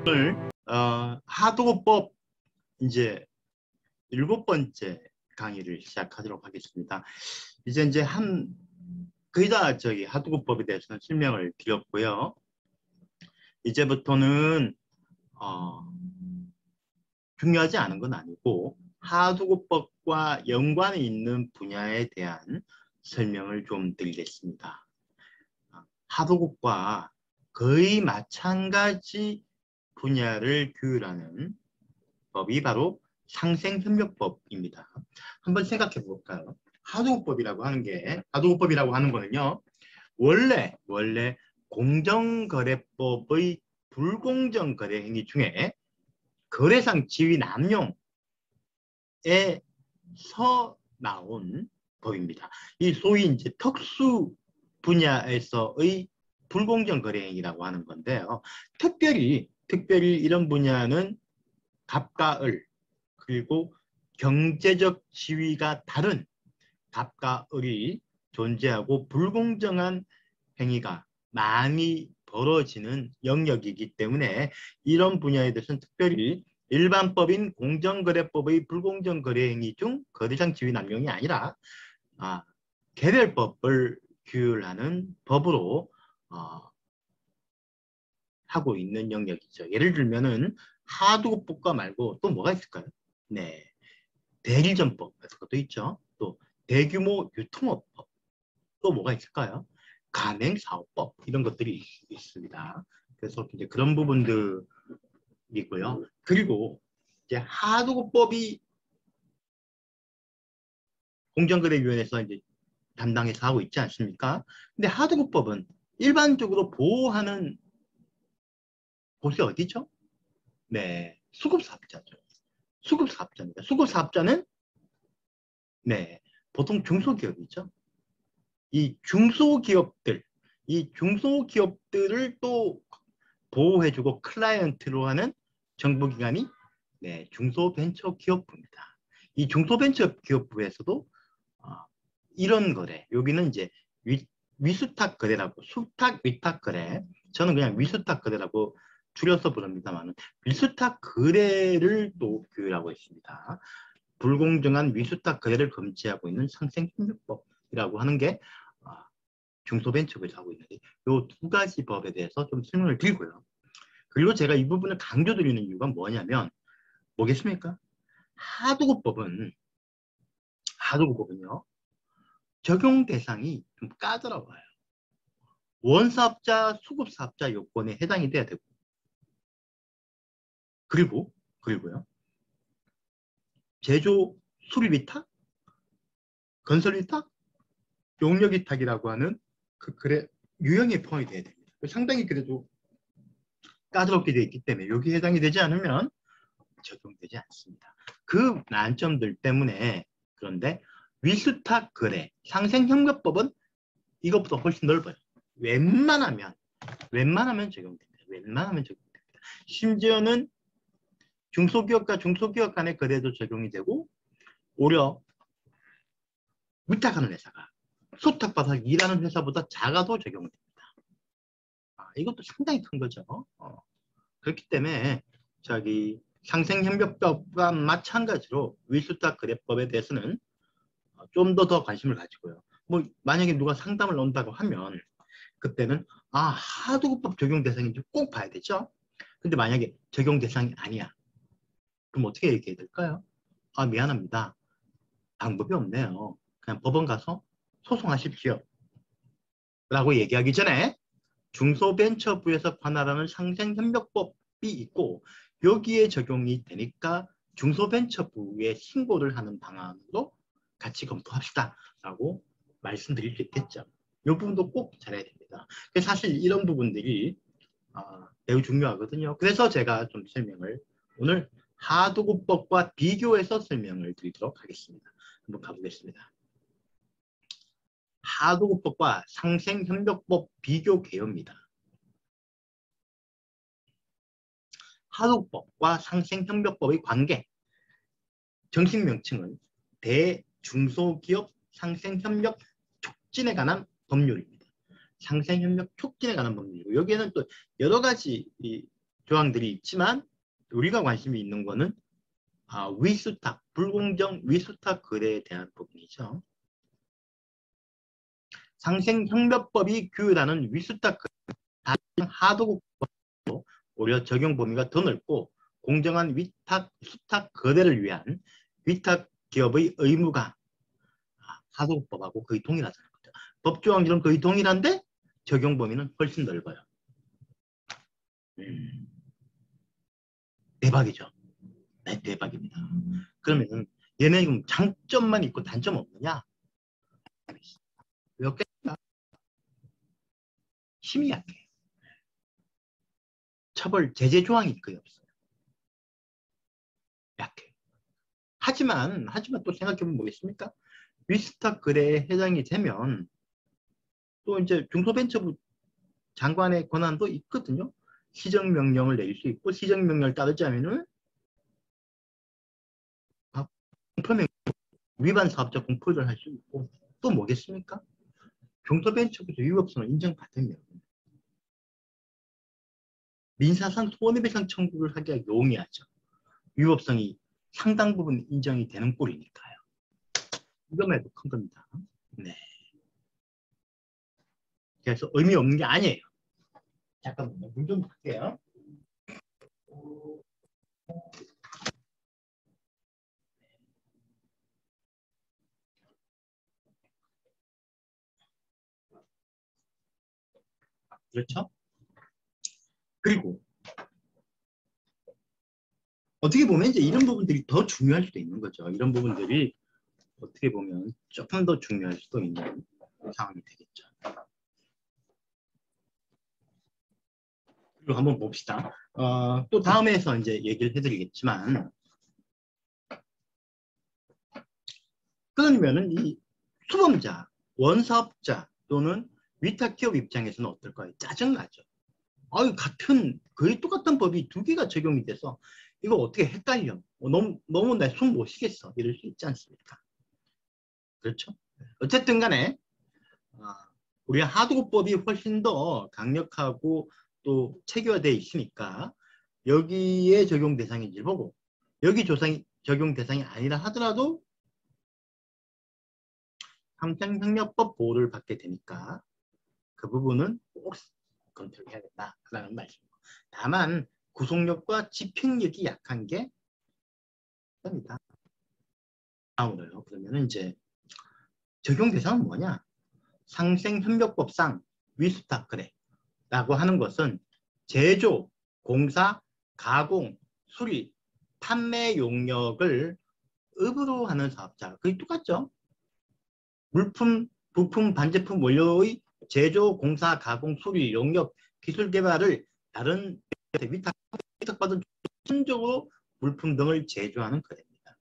오늘 하도급 이제 7번째 강의를 시작하도록 하겠습니다. 이제 거의 다 하도급법에 대해서는 설명을 드렸고요. 이제부터는 중요하지 않은 건 아니고 하도급법과 연관이 있는 분야에 대한 설명을 좀 드리겠습니다. 하도급과 거의 마찬가지 분야를 규율하는 법이 바로 상생협력법입니다. 한번 생각해 볼까요? 하도급법이라고 하는 거는요, 원래 공정거래법의 불공정거래 행위 중에 거래상 지위 남용에서 나온 법입니다. 이 소위 이제 특수 분야에서의 불공정거래 행위라고 하는 건데요. 특별히 이런 분야는 갑과 을, 그리고 경제적 지위가 다른 갑과 을이 존재하고 불공정한 행위가 많이 벌어지는 영역이기 때문에 이런 분야에 대해서는 특별히 일반법인 공정거래법의 불공정거래 행위 중 거래상 지위 남용이 아니라 개별법을 규율하는 법으로 하고 있는 영역이죠. 예를 들면은 하도급법과 말고 또 뭐가 있을까요? 네, 대리점법 같은 것도 있죠. 또 대규모 유통업법, 또 뭐가 있을까요? 가맹사업법, 이런 것들이 있습니다. 그래서 이제 그런 부분들이고요. 그리고 이제 하도급법이 공정거래위원회에서 이제 담당해서 하고 있지 않습니까? 근데 하도급법은 일반적으로 보호하는 곳이 어디죠? 네, 수급사업자죠. 수급사업자입니다. 수급사업자는 네, 보통 중소기업이죠. 이 중소기업들을 또 보호해주고 클라이언트로 하는 정부기관이 네, 중소벤처기업부입니다. 이 중소벤처기업부에서도 이런 거래, 여기는 이제 위수탁 거래라고, 수탁, 위탁 거래, 저는 그냥 위수탁 거래라고 줄여서 부릅니다만 위수탁 거래를 또 규율하고 있습니다. 불공정한 위수탁 거래를 금지하고 있는 상생협력법이라고 하는 게 중소벤처부에서 하고 있는데 이 두 가지 법에 대해서 좀 설명을 드리고요. 그리고 제가 이 부분을 강조드리는 이유가 뭐냐면 뭐겠습니까? 하도급법은요, 적용 대상이 좀 까다로워요. 원사업자, 수급사업자 요건에 해당이 돼야 되고 그리고요, 제조 수리위탁, 건설위탁, 용역위탁이라고 하는 그래 유형에 포함이 돼야 됩니다. 상당히 그래도 까다롭게 되어 있기 때문에 여기 해당이 되지 않으면 적용되지 않습니다. 그 난점들 때문에 그런데 위수탁 거래 상생협력법은 이것보다 훨씬 넓어요. 웬만하면 적용됩니다. 심지어는 중소기업과 중소기업 간의 거래도 적용이 되고 오히려 위탁하는 회사가 수탁받아서 일하는 회사보다 작아도 적용됩니다. 이것도 상당히 큰 거죠. 그렇기 때문에 상생협력법과 마찬가지로 위수탁 거래법에 대해서는 좀 더 관심을 가지고요. 뭐 만약에 누가 상담을 넣는다고 하면 그때는 하도급법 적용 대상인지 꼭 봐야 되죠. 근데 만약에 적용 대상이 아니야. 그럼 어떻게 얘기해야 될까요? 미안합니다. 방법이 없네요. 그냥 법원 가서 소송하십시오. 라고 얘기하기 전에 중소벤처부에서 관할하는 상생협력법이 있고 여기에 적용이 되니까 중소벤처부에 신고를 하는 방안으로 같이 검토합시다 라고 말씀드릴 수 있겠죠. 이 부분도 꼭 잘해야 됩니다. 사실 이런 부분들이 매우 중요하거든요. 그래서 제가 좀 설명을 오늘 하도급법과 비교해서 설명을 드리도록 하겠습니다. 한번 가보겠습니다. 하도급법과 상생협력법 비교 개요입니다. 하도급법과 상생협력법의 관계, 정식 명칭은 대중소기업 상생협력 촉진에 관한 법률입니다. 상생협력 촉진에 관한 법률이고 여기에는 또 여러 가지 조항들이 있지만 우리가 관심이 있는 거는 위수탁, 불공정 위수탁 거래에 대한 부분이죠. 상생협력법이 규율하는 위수탁 거래, 하도급법으로 오히려 적용 범위가 더 넓고 공정한 수탁 거래를 위한 위탁 기업의 의무가 하도급법하고 거의 동일하잖아요. 법조항들은 거의 동일한데 적용 범위는 훨씬 넓어요. 대박이죠. 네, 대박입니다. 그러면 얘네 지금 장점만 있고 단점 없느냐? 몇 개가 힘이 약해요. 처벌 제재 조항이 거의 없어요. 약해. 하지만 또 생각해보면 뭐겠습니까? 위스탁 거래에 해당이 되면 또 이제 중소벤처부 장관의 권한도 있거든요. 시정명령을 내릴 수 있고 시정명령을 따르지 않으면 공표명 위반 사업자 공표를 할 수 있고 또 뭐겠습니까? 중소벤처부에서 위법성을 인정받으면 민사상 손해배상 청구를 하기가 용이하죠. 위법성이 상당 부분 인정이 되는 꼴이니까요. 이것만 해도 큰 겁니다. 네. 그래서 의미 없는 게 아니에요. 잠깐만요. 물 좀 볼게요. 그렇죠? 그리고 어떻게 보면 이제 이런 부분들이 더 중요할 수도 있는 거죠. 이런 부분들이 어떻게 보면 조금 더 중요할 수도 있는 상황이 되겠죠. 그리고 한번 봅시다. 또 다음에서 이제 얘기를 해드리겠지만, 그러면은 이 수범자, 원사업자 또는 위탁기업 입장에서는 어떨까요? 짜증나죠. 아유, 거의 똑같은 법이 두 개가 적용이 돼서 이거 어떻게 헷갈려. 너무 내 숨 못 쉬겠어. 이럴 수 있지 않습니까? 그렇죠? 어쨌든 간에, 우리 하도급법이 훨씬 더 강력하고 또 체계화되어 있으니까 여기에 적용 대상인지를 보고 여기 적용 대상이 아니라 하더라도 상생협력법 보호를 받게 되니까 그 부분은 꼭 검토해야겠다라는 말씀입니다. 다만 구속력과 집행력이 약한 게 있습니다. 다음으로요. 그러면 이제 적용 대상은 뭐냐? 상생협력법상 위수탁 거래라고 하는 것은 제조, 공사, 가공, 수리, 판매 용역을 업으로 하는 사업자. 거의 똑같죠? 물품, 부품, 반제품, 원료의 제조, 공사, 가공, 수리, 용역, 기술 개발을 다른 위탁받은 전적으로 물품 등을 제조하는 거래입니다.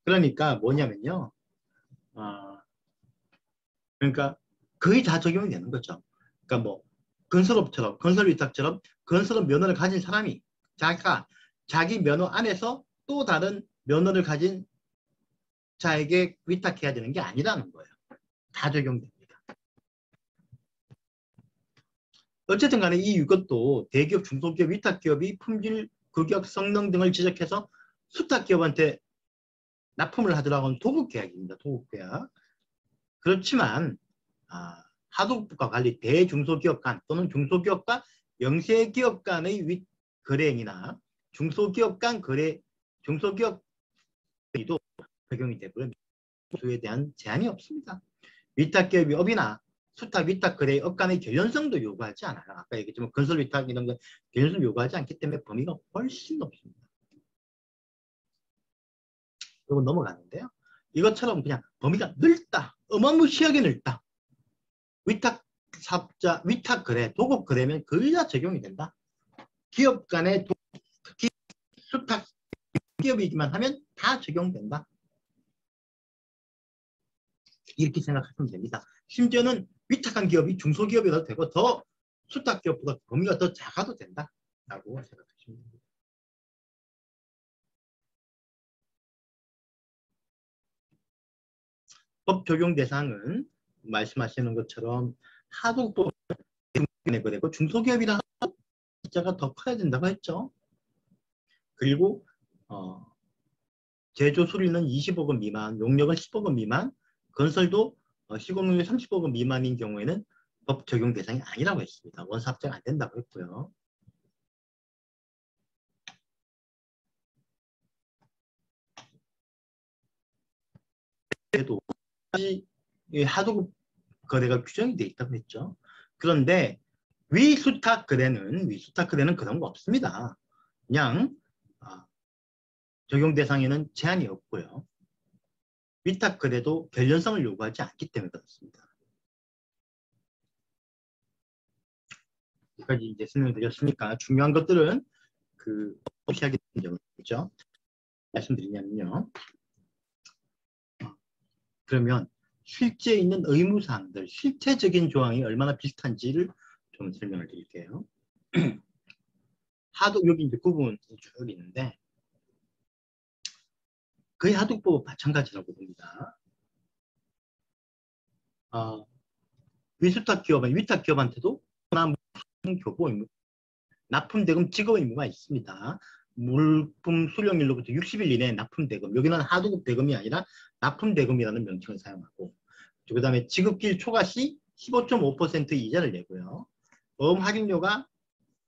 그러니까 뭐냐면요. 그러니까 거의 다 적용이 되는 거죠. 그러니까 뭐 건설업처럼 건설위탁처럼 건설업 면허를 가진 사람이 자기 면허 안에서 또 다른 면허를 가진 자에게 위탁해야 되는 게 아니라는 거예요. 다 적용됩니다. 어쨌든 간에 이것도 대기업, 중소기업, 위탁기업이 품질, 규격, 성능 등을 지적해서 수탁기업한테 납품을 하더라고는 도급계약입니다. 도급계약. 그렇지만 하도급과 관리 대중소기업 간 또는 중소기업과 영세기업 간의 거래행위나 중소기업 간 거래, 중소기업도 적용이 되고요. 수에 대한 제한이 없습니다. 위탁기업이 업이나 수탁 위탁 거래의 업 간의 결연성도 요구하지 않아요. 아까 얘기했지만 건설 위탁 이런 거 결연성 요구하지 않기 때문에 범위가 훨씬 높습니다. 그리고 넘어가는데요. 이것처럼 그냥 범위가 넓다. 어마무시하게 넓다. 위탁 사업자, 위탁 거래, 도급 거래면 거의 다 적용이 된다. 기업 간의 특히 수탁 기업이기만 하면 다 적용된다. 이렇게 생각하시면 됩니다. 심지어는 위탁한 기업이 중소기업이라도 되고 더 수탁기업보다 범위가 더 작아도 된다라고 생각하시면 됩니다. 법 적용 대상은 말씀하시는 것처럼 하도급 거래고 중소기업이라 숫자가 더 커야 된다고 했죠. 그리고 제조 수리는 20억 원 미만, 용역은 10억 원 미만, 건설도 시공률이 30억 원 미만인 경우에는 법 적용 대상이 아니라고 했습니다. 원사 합자가 안 된다고 했고요. 그래도 하도급 거래가 규정이 돼 있다고 했죠. 그런데 위수탁 거래는 그런 거 없습니다. 그냥 적용 대상에는 제한이 없고요. 위탁 거래도 결연성을 요구하지 않기 때문에 그렇습니다. 여기까지 이제 설명드렸으니까 중요한 것들은 무시하게 되는 점이죠. 말씀드리냐면요. 그러면 실제 있는 의무사항들, 실체적인 조항이 얼마나 비슷한지를 좀 설명을 드릴게요. 하도 여기 이제 구분이 쭉 있는데 거의 하도법 마찬가지라고 봅니다. 위탁 기업한테도 교부 의무, 납품대금 지급 의무가 있습니다. 물품 수령일로부터 60일 이내에 납품대금, 여기는 하도급 대금이 아니라 납품대금이라는 명칭을 사용하고, 그 다음에 지급기일 초과 시 15.5% 이자를 내고요. 어음 할인료가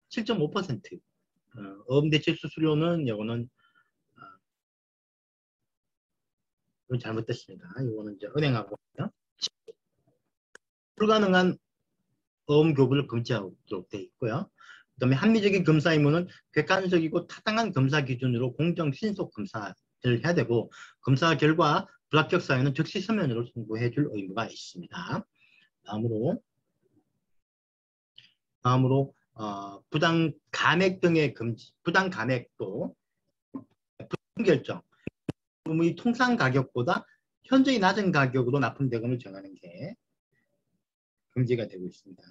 7.5%. 어음 대체수 수료는 이거는 잘못됐습니다. 이거는 이제 은행하고 불가능한 어음 교부를 금지하도록 되어 있고요. 그 다음에 합리적인 검사 의무는 객관적이고 타당한 검사 기준으로 공정 신속 검사를 해야 되고, 검사 결과 불합격 사유는 즉시 서면으로 송부해 줄 의무가 있습니다. 다음으로 부당 감액 등의 금지, 부당 감액도 결정, 의 통상 가격보다 현저히 낮은 가격으로 납품대금을 정하는 게 금지가 되고 있습니다.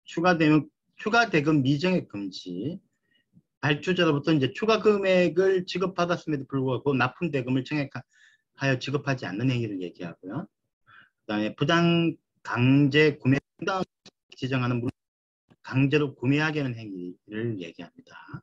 추가 대금 미정액 금지. 발주자로부터 이제 추가 금액을 지급받았음에도 불구하고 납품 대금을 청약하여 지급하지 않는 행위를 얘기하고요. 그다음에 부당 강제 구매 지정하는 강제로 구매하게 하는 행위를 얘기합니다.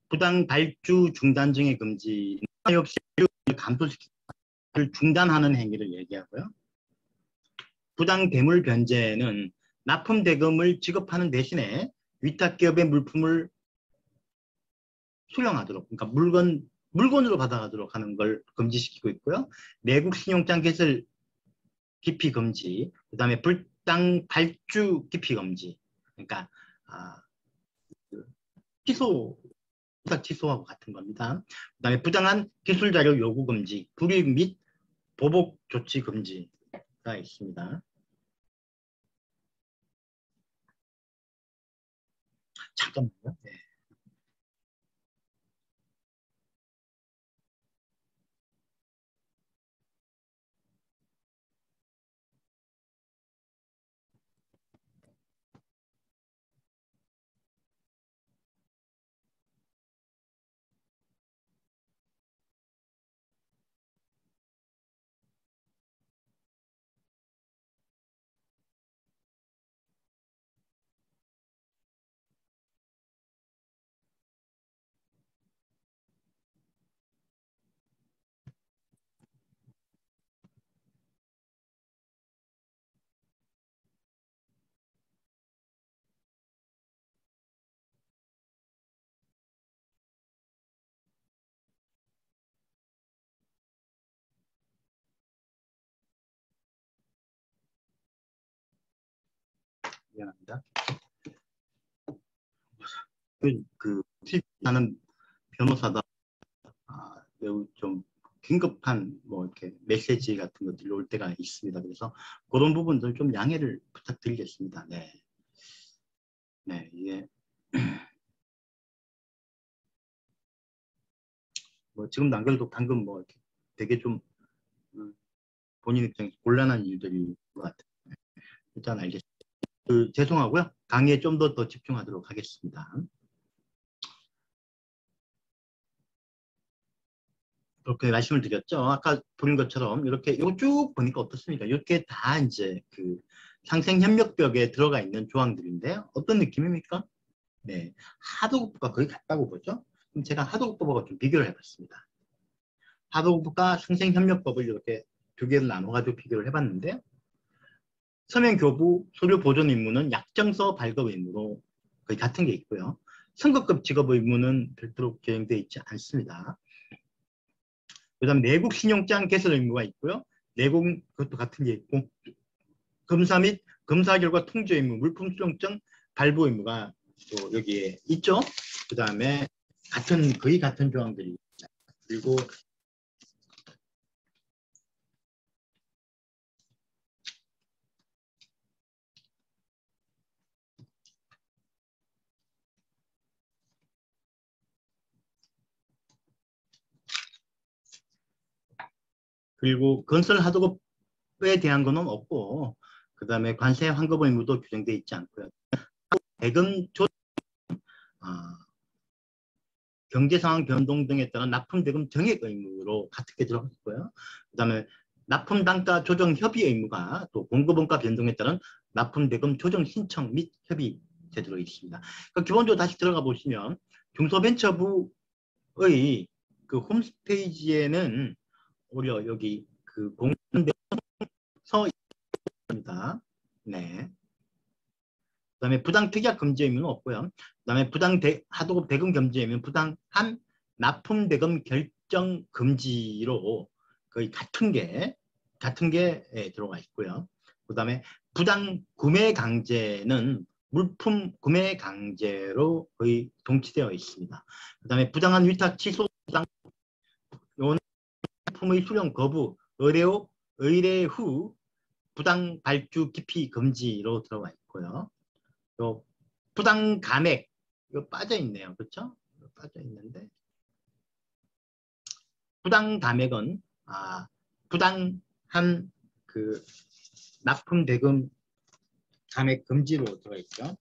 부당 발주 중단 등의 금지 역시 감소시키를 중단하는 행위를 얘기하고요. 부당 대물 변제는 납품 대금을 지급하는 대신에 위탁 기업의 물품을 수령하도록, 그러니까 물건으로 받아가도록 하는 걸 금지시키고 있고요. 내국 신용장 개설 기피 금지, 그 다음에 불당 발주 기피 금지, 그러니까 취소, 부탁 취소하고 같은 겁니다. 그 다음에 부당한 기술 자료 요구 금지, 불이익 및 보복 조치 금지가 있습니다. 잠깐만요. 네. 미안합니다. 나는 변호사다. 매우 좀 긴급한 뭐 이렇게 메시지 같은 것들이 올 때가 있습니다. 그래서 그런 부분들 좀 양해를 부탁드리겠습니다. 네, 네 이게 뭐 지금 안 그래도 방금 뭐 이렇게 되게 좀 본인 입장에서 곤란한 일들이 것 같아요. 일단 알겠습니다. 죄송하고요. 강의에 좀 더 집중하도록 하겠습니다. 그렇게 말씀을 드렸죠. 아까 보는 것처럼 이렇게 이거 쭉 보니까 어떻습니까? 이렇게 다 이제 그 상생협력벽에 들어가 있는 조항들인데요. 어떤 느낌입니까? 네, 하도급부가 거의 같다고 보죠. 그럼 제가 하도급부하고 좀 비교를 해봤습니다. 하도급부가 상생협력법을 이렇게 두 개로 나눠가지고 비교를 해봤는데요. 서면교부 서류 보존 의무는 약정서 발급 의무로 거의 같은 게 있고요. 선거급 직업 의무는 별도로 규정되어 있지 않습니다. 그 다음에 내국 신용장 개설 의무가 있고요. 내국 그것도 같은 게 있고 검사 및 검사 결과 통지 의무, 물품 수령증 발부 의무가 또 여기에 있죠. 그 다음에 거의 같은 조항들이 있습니다. 그리고 건설 하도급에 대한 거는 없고 그 다음에 관세 환급 의무도 규정되어 있지 않고요. 대금 조 경제 상황 변동 등에 따른 납품 대금 정액 의무로 같은 게 들어가 있고요. 그 다음에 납품 단가 조정 협의 의무가 또 공급 원가 변동에 따른 납품 대금 조정 신청 및 협의 제도로 있습니다. 그러니까 기본적으로 다시 들어가 보시면 중소벤처부의 그 홈페이지에는 오히려 여기 그 공문서 있습니다. 네. 그다음에 부당 특약 금지 의무는 없고요. 그다음에 하도급 대금 금지 의무는 부당한 납품 대금 결정 금지로 거의 같은 게 들어가 있고요. 그다음에 부당 구매 강제는 물품 구매 강제로 거의 동치되어 있습니다. 그다음에 부당한 위탁 취소 부당 품의 수령 거부 의뢰 후 부당 발주 기피 금지로 들어가 있고요. 또 부당 감액 이거 빠져 있네요. 그렇죠? 빠져 있는데 부당 감액은 부당한 그 납품 대금 감액 금지로 들어가 있죠.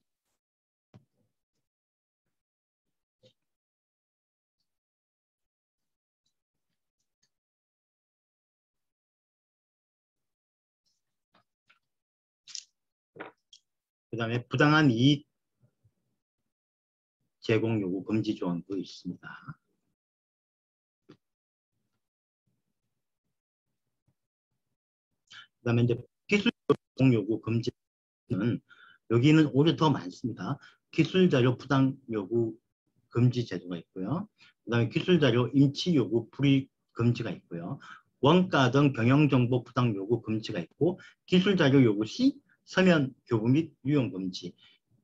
그다음에 부당한 이익 제공 요구 금지 조항도 있습니다. 그다음에 이제 기술 제공 요구 금지는 여기는 오히려 더 많습니다. 기술 자료 부당 요구 금지 제도가 있고요. 그다음에 기술 자료 임치 요구 불이익 금지가 있고요. 원가 등 경영정보 부당 요구 금지가 있고 기술 자료 요구 시 서면 교부 및 유용 금지,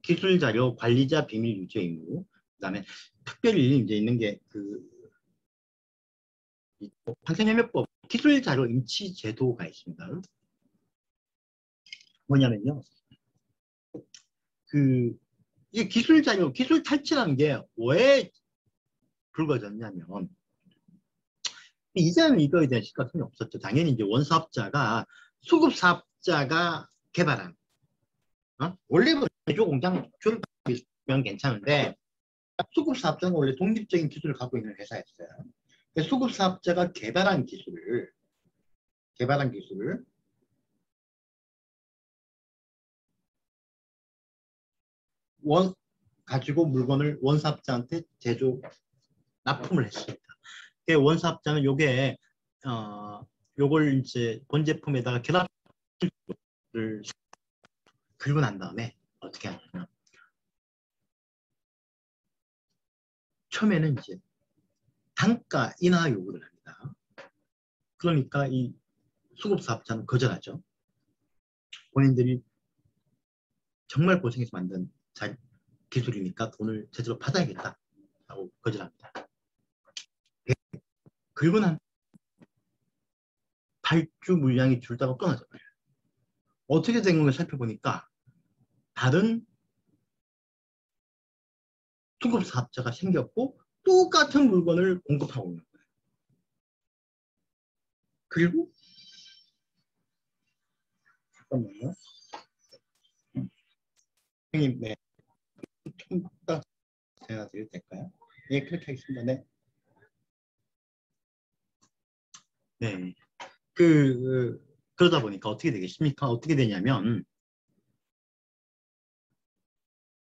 기술 자료 관리자 비밀 유지 의무, 그다음에 특별히 이제 있는 게 방생협력법 기술 자료 임치 제도가 있습니다. 뭐냐면요, 이 기술 자료 기술 탈취라는 게 왜 불거졌냐면 이전에는 이거에 대한 시각이 없었죠. 당연히 이제 원사업자가 수급사업자가 개발한 원래는 제조 공장 출면 괜찮은데 수급사업자는 원래 독립적인 기술을 갖고 있는 회사였어요. 수급사업자가 개발한 기술을 가지고 물건을 원사업자한테 납품을 했습니다. 원사업자는 요걸 이제 본 제품에다가 결합을 긁고 난 다음에 어떻게 하냐면 처음에는 이제 단가 인하 요구를 합니다. 그러니까 이 수급사업자는 거절하죠. 본인들이 정말 고생해서 만든 기술이니까 돈을 제대로 받아야겠다 라고 거절합니다. 그리고 난 발주 물량이 줄다가 끊어져 버려요. 어떻게 된 건가 살펴보니까 다른 수급사업자가 생겼고 똑같은 물건을 공급하고 있는 거예요. 그리고 잠깐만요. 선생님, 네. 좀더 제가 드려도 될까요? 예, 그렇게 하겠습니다. 네. 네. 그러다 보니까 어떻게 되겠습니까? 어떻게 되냐면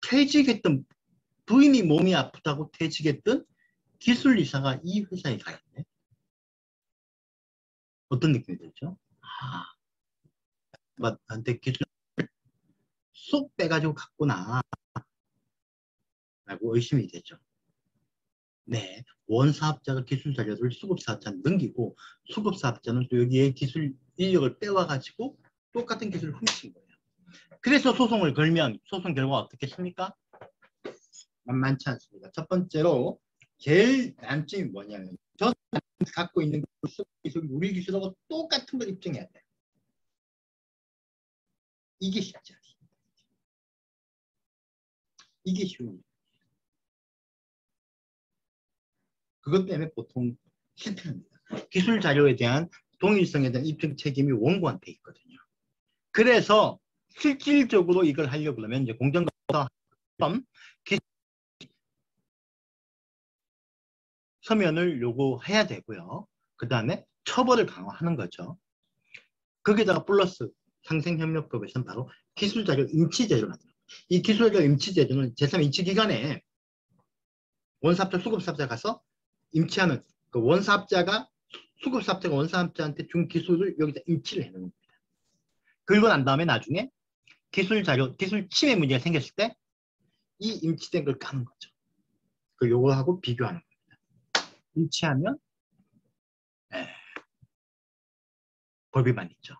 퇴직했던 부인이 몸이 아프다고 퇴직했던 기술이사가 이 회사에 가 있네. 어떤 느낌이 들죠? 아, 나한테 기술 쏙 빼가지고 갔구나 라고 의심이 되죠. 네, 원사업자가 기술 자료를 수급사업자한테 넘기고 수급사업자는 또 여기에 기술 인력을 빼와가지고 똑같은 기술을 훔친 거예요. 그래서 소송을 걸면 소송 결과가 어떻겠습니까? 만만치 않습니다. 첫 번째로 제일 난점이 뭐냐면 저 갖고 있는 기술 우리 기술하고 똑같은 걸 입증해야 돼. 이게 쉽지 않습니다. 이게 쉬운 일. 그것 때문에 보통 실패합니다. 기술 자료에 대한 동일성에 대한 입증 책임이 원고한테 있거든요. 그래서 실질적으로 이걸 하려고 그러면 이제 공정거래 서면을 요구해야 되고요. 그 다음에 처벌을 강화하는 거죠. 거기다가 플러스 상생협력법에서는 바로 기술자료 임치제도를 만들어요. 이 기술자료 임치제도는 제3인치기관에 원사업자, 수급사업자 가서 임치하는 그 원사업자가 수급사업자가 원사업자한테 준 기술을 여기다 임치를 해놓는 겁니다. 그리고 난 다음에 나중에 기술 자료, 기술 침해 문제가 생겼을 때 이 임치된 걸 까는 거죠. 그 요거하고 비교하는 겁니다. 임치하면 법위반 있죠.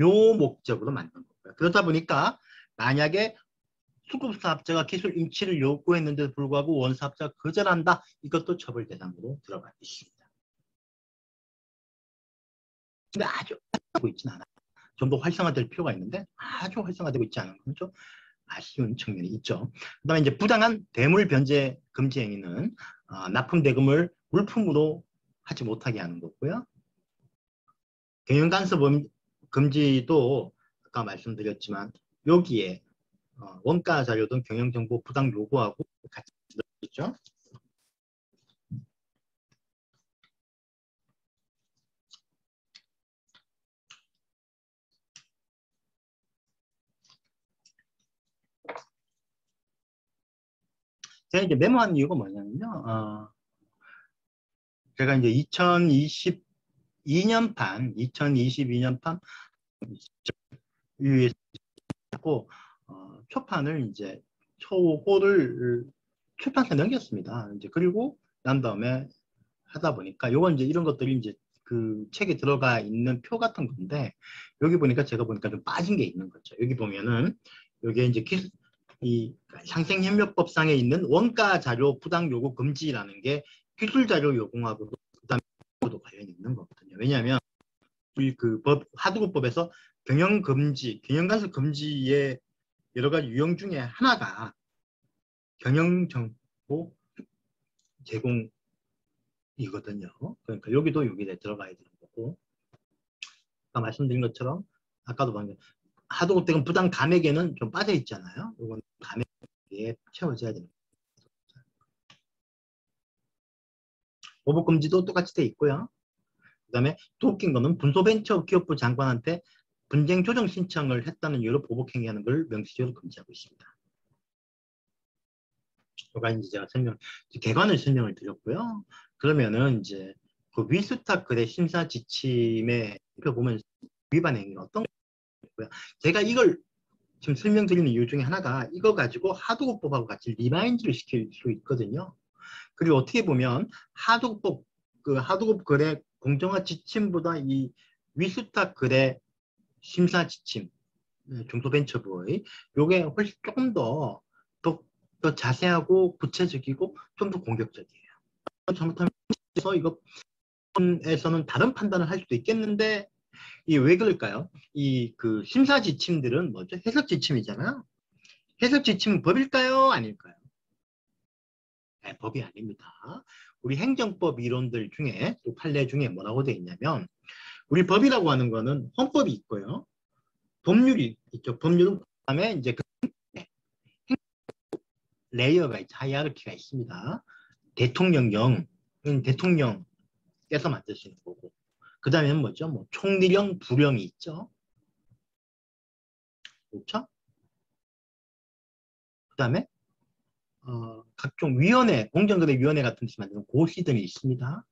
요 목적으로 만든 거고요. 그러다 보니까 만약에 수급사업자가 기술 임치를 요구했는데도 불구하고 원사업자가 거절한다. 이것도 처벌 대상으로 들어가 있습니다. 근데 아주 하고 있지는 않아요. 좀 더 활성화될 필요가 있는데 아주 활성화되고 있지 않은 건 좀 아쉬운 측면이 있죠. 그 다음에 이제 부당한 대물 변제 금지 행위는 납품 대금을 물품으로 하지 못하게 하는 거고요. 경영 간섭 금지도 아까 말씀드렸지만 여기에 원가 자료 등 경영 정보 부당 요구하고 같이 들어있죠. 제가 이제 메모한 이유가 뭐냐면요. 제가 이제 2022년 판 위에 하고 초판을 이제 초호를 출판사에 넘겼습니다. 이제 그리고 난 다음에 하다 보니까 요건 이제 이런 것들이 이제 그 책에 들어가 있는 표 같은 건데 여기 보니까 제가 보니까 좀 빠진 게 있는 거죠. 여기 보면은 여기에 이제 이 상생협력법상에 있는 원가 자료 부당 요구 금지라는 게 기술 자료 요구하고도 그다음에 관련이 있는 거거든요. 왜냐하면 우리 그 하도급법에서 경영 금지, 경영 간섭 금지의 여러 가지 유형 중에 하나가 경영 정보 제공이거든요. 그러니까 여기도 여기에 들어가야 되는 거고, 아까 말씀드린 것처럼 아까도 방금 하도급대금 부당 감액에는 좀 빠져 있잖아요. 이건 감액에 채워져야 됩니다. 보복 금지도 똑같이 돼 있고요. 그다음에 또 웃긴 거는 분소벤처기업부 장관한테 분쟁 조정 신청을 했다는 이유로 보복행위하는 걸 명시적으로 금지하고 있습니다. 그가 이제 제가 개관을 설명을 드렸고요. 그러면은 이제 그 위스탁 거래 심사 지침에 보면 위반 행위가 어떤 거고요. 제가 이걸 지금 설명드리는 이유 중에 하나가 이거 가지고 하도급법하고 같이 리마인드를 시킬 수 있거든요. 그리고 어떻게 보면 하도급 거래 공정화 지침보다 이 위스탁 거래 심사 지침 중소벤처부의 요게 훨씬 조금 더 자세하고 구체적이고 좀 더 공격적이에요. 잘못하면 이거에서는 다른 판단을 할 수도 있겠는데 이 왜 그럴까요? 이 그 심사 지침들은 뭐죠? 해석 지침이잖아요. 해석 지침은 법일까요? 아닐까요? 네, 법이 아닙니다. 우리 행정법 이론들 중에 또 판례 중에 뭐라고 되어 있냐면 우리 법이라고 하는 거는 헌법이 있고요. 법률이 있죠. 법률은 그다음에 이제 그 레이어가 있죠. 하이아르키가 있습니다. 대통령령, 대통령께서 만드시는 거고. 그 다음에는 뭐죠? 뭐 총리령, 부령이 있죠. 그렇죠? 그 다음에 각종 위원회, 공정거래위원회 같은 데서 만드는 고시 등이 있습니다.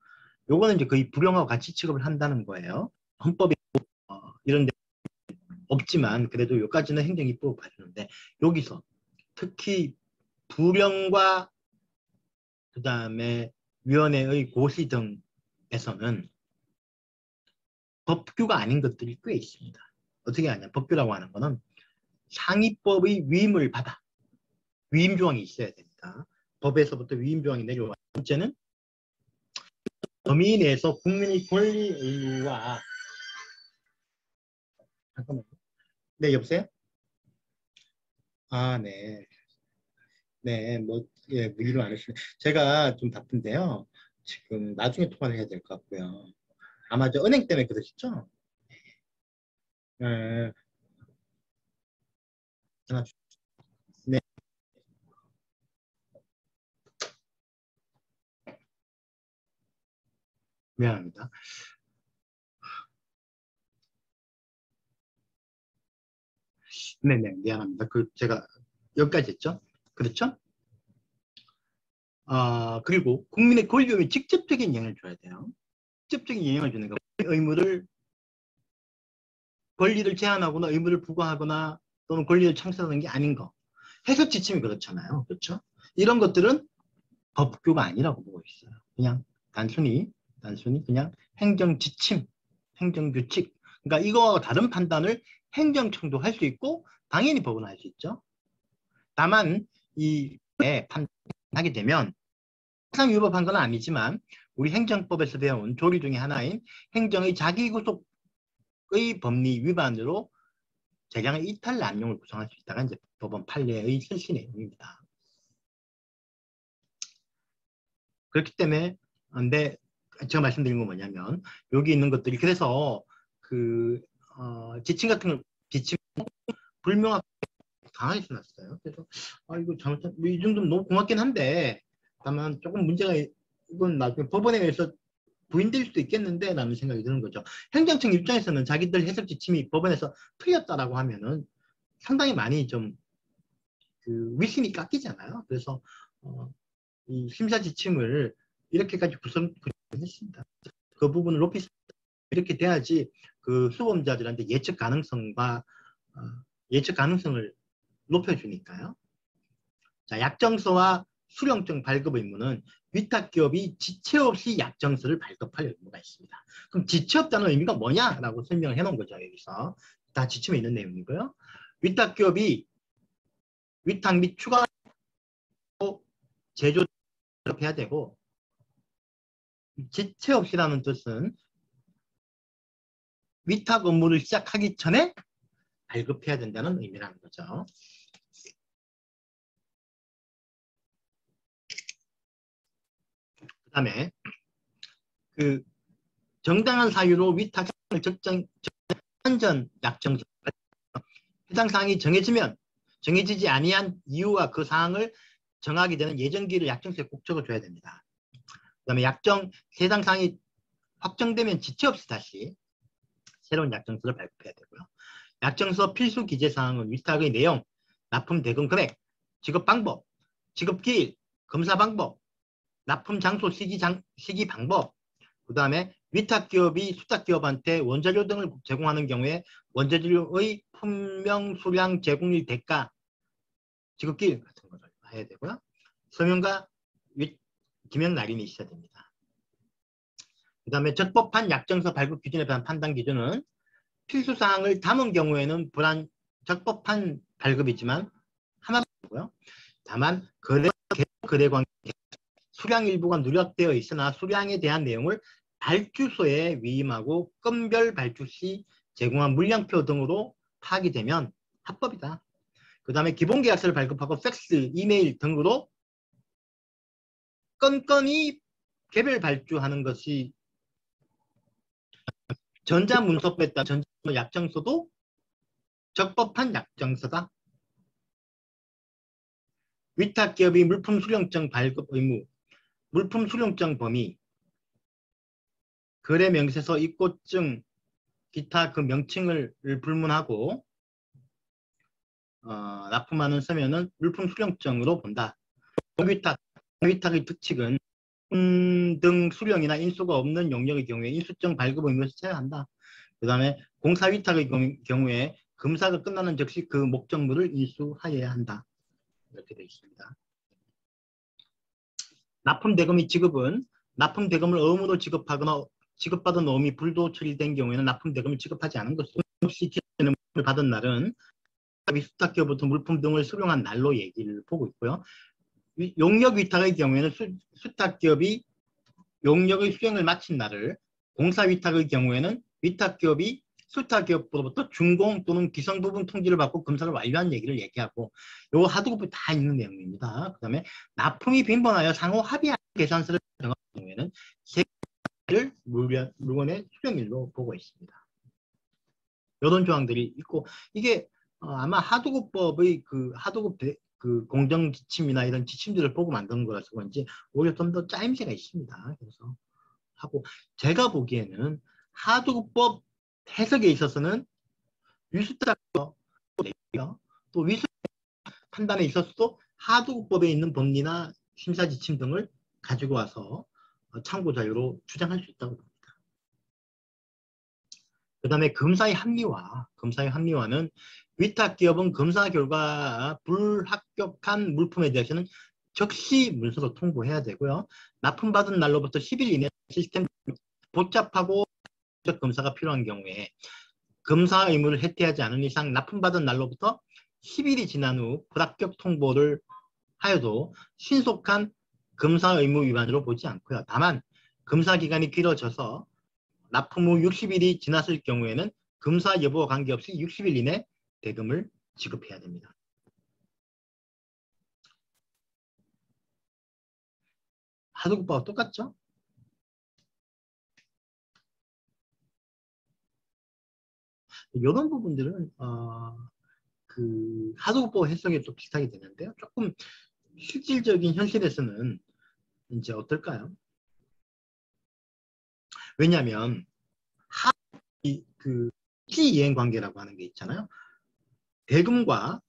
요거는 이제 거의 부령하고 같이 취급을 한다는 거예요. 헌법에 이런 데 없지만 그래도 여기까지는 행정입법을 봐주는데 여기서 특히 부령과 그 다음에 위원회의 고시 등에서는 법규가 아닌 것들이 꽤 있습니다. 어떻게 하냐? 법규라고 하는 거는 상위법의 위임을 받아. 위임 조항이 있어야 됩니다. 법에서부터 위임 조항이 내려와. 번째는 범위 내에서 국민의 권리 의무와 잠깐만요. 네, 여보세요? 아, 네. 네, 뭐, 예, 무리를 안 하시네. 제가 좀 바쁜데요. 지금 나중에 통화를 해야 될 것 같고요. 아마 저 은행 때문에 그러시죠? 네, 전화 네, 미안합니다. 네네, 미안합니다. 제가 여기까지 했죠? 그렇죠? 그리고 국민의 권리에 직접적인 영향을 줘야 돼요. 직접적인 영향을 주는 거. 권리를 제한하거나 의무를 부과하거나 또는 권리를 창출하는 게 아닌 거. 해석 지침이 그렇잖아요. 그렇죠? 이런 것들은 법규가 아니라고 보고 있어요. 그냥 단순히 그냥 행정 지침, 행정 규칙. 그러니까 이거와 다른 판단을 행정청도 할 수 있고 당연히 법은 할 수 있죠. 다만 이 판단하게 되면 항상 위법한 건 아니지만 우리 행정법에서 배운 조리 중에 하나인 행정의 자기구속의 법리 위반으로 재량의 이탈 남용을 구성할 수 있다가 이제 법원 판례의 실시 내용입니다. 그렇기 때문에 근데 제가 말씀드린 건 뭐냐면 여기 있는 것들이 그래서 지침 같은 걸 지침 불명확 강하게 써놨어요. 그래서 이거 잘못한 이 정도면 너무 고맙긴 한데 다만 조금 문제가 이건 나중에 법원에 의해서 부인될 수도 있겠는데 라는 생각이 드는 거죠. 행정청 입장에서는 자기들 해석 지침이 법원에서 틀렸다라고 하면은 상당히 많이 좀 위신이 깎이잖아요. 그래서 이 심사 지침을 이렇게까지 구성했습니다. 그 부분을 이렇게 돼야지 그 수범자들한테 예측 가능성을 높여주니까요. 자, 약정서와 수령증 발급 의무는 위탁기업이 지체 없이 약정서를 발급할 의무가 있습니다. 그럼 지체 없다는 의미가 뭐냐라고 설명을 해놓은 거죠. 여기서 다 지침에 있는 내용이고요. 위탁기업이 위탁 및 추가 제조 해야 되고 지체 없이라는 뜻은 위탁 업무를 시작하기 전에 발급해야 된다는 의미라는 거죠. 그 다음에 정당한 사유로 위탁을 전 약정서 해당 사항이 정해지지 아니한 이유와 그 사항을 정하게 되는 예정기를 약정서에 꼭 적어줘야 됩니다. 그 다음에 해당 사항이 확정되면 지체 없이 다시 새로운 약정서를 발급해야 되고요. 약정서 필수 기재 사항은 위탁의 내용, 납품 대금 금액, 지급 방법, 지급 기일, 검사 방법, 납품 장소 시기 방법, 그 다음에 위탁기업이 수탁기업한테 원자료 등을 제공하는 경우에 원자료의 품명, 수량, 제공일 대가, 지급기일 같은 것을 해야 되고요. 서명과 기명 날인이 있어야 됩니다. 그 다음에 적법한 약정서 발급 기준에 대한 판단 기준은 필수사항을 담은 경우에는 적법한 발급이지만 하나고요. 다만 거래 관계 수량 일부가 누락되어 있으나 수량에 대한 내용을 발주소에 위임하고 건별 발주 시 제공한 물량표 등으로 파악이 되면 합법이다. 그 다음에 기본계약서를 발급하고 팩스, 이메일 등으로 건건이 개별 발주하는 것이 전자문서법에 따른 전자문서 약정서도 적법한 약정서다. 위탁기업이 물품 수령증 발급 의무, 물품 수령증 범위, 거래 명세서, 입고증, 기타 그 명칭을 불문하고 납품하는 서면은 물품 수령증으로 본다. 위탁의 특칙은 등 수령이나 인수가 없는 용역의 경우에 인수증 발급 의무에서 제외한다. 그 다음에 공사 위탁의 경우에 검사가 끝나는 즉시 그 목적물을 인수하여야 한다. 이렇게 되어 있습니다. 납품대금의 지급은 납품대금을 어음으로 지급하거나 지급받은 어음이 불도 처리된 경우에는 납품대금을 지급하지 않은 것으로 없이 기재는 받은 날은 수탁기업부터 물품 등을 수령한 날로 얘기를 보고 있고요. 용역 위탁의 경우에는 수탁기업이 용역의 수행을 마친 날을, 공사 위탁의 경우에는 위탁기업이 수탁기업으로부터 준공 또는 기성 부분 통지를 받고 검사를 완료한 얘기를 얘기하고, 요거 하도급이 다 있는 내용입니다. 그 다음에 납품이 빈번하여 상호 합의한 계산서를 정한 경우에는 세를 물건의 수령일로 보고 있습니다. 이런 조항들이 있고, 이게 아마 하도급법의 그 하도급 그 공정 지침이나 이런 지침들을 보고 만든 거라서 그런지 오히려 좀 더 짜임새가 있습니다. 그래서 하고, 제가 보기에는 하도급법 해석에 있어서는 위수탁법 또 위수 판단에 있어서도 하도급법에 있는 법리나 심사 지침 등을 가지고 와서 참고 자료로 주장할 수 있다고 봅니다. 그 다음에 검사의 합리화는 위탁기업은 검사 결과 불합격한 물품에 대해서는 즉시 문서로 통보해야 되고요. 납품받은 날로부터 10일 이내 시스템 복잡하고 검사가 필요한 경우에 검사 의무를 해태하지 않은 이상 납품받은 날로부터 10일이 지난 후 불합격 통보를 하여도 신속한 검사 의무 위반으로 보지 않고요. 다만 검사 기간이 길어져서 납품 후 60일이 지났을 경우에는 검사 여부와 관계없이 60일 이내 대금을 지급해야 됩니다. 하도급법과 똑같죠? 이런 부분들은 그 하도급법 해석에 좀 비슷하게 되는데요. 조금 실질적인 현실에서는 이제 어떨까요? 왜냐하면 그 시이행 관계라고 하는 게 있잖아요. 대금과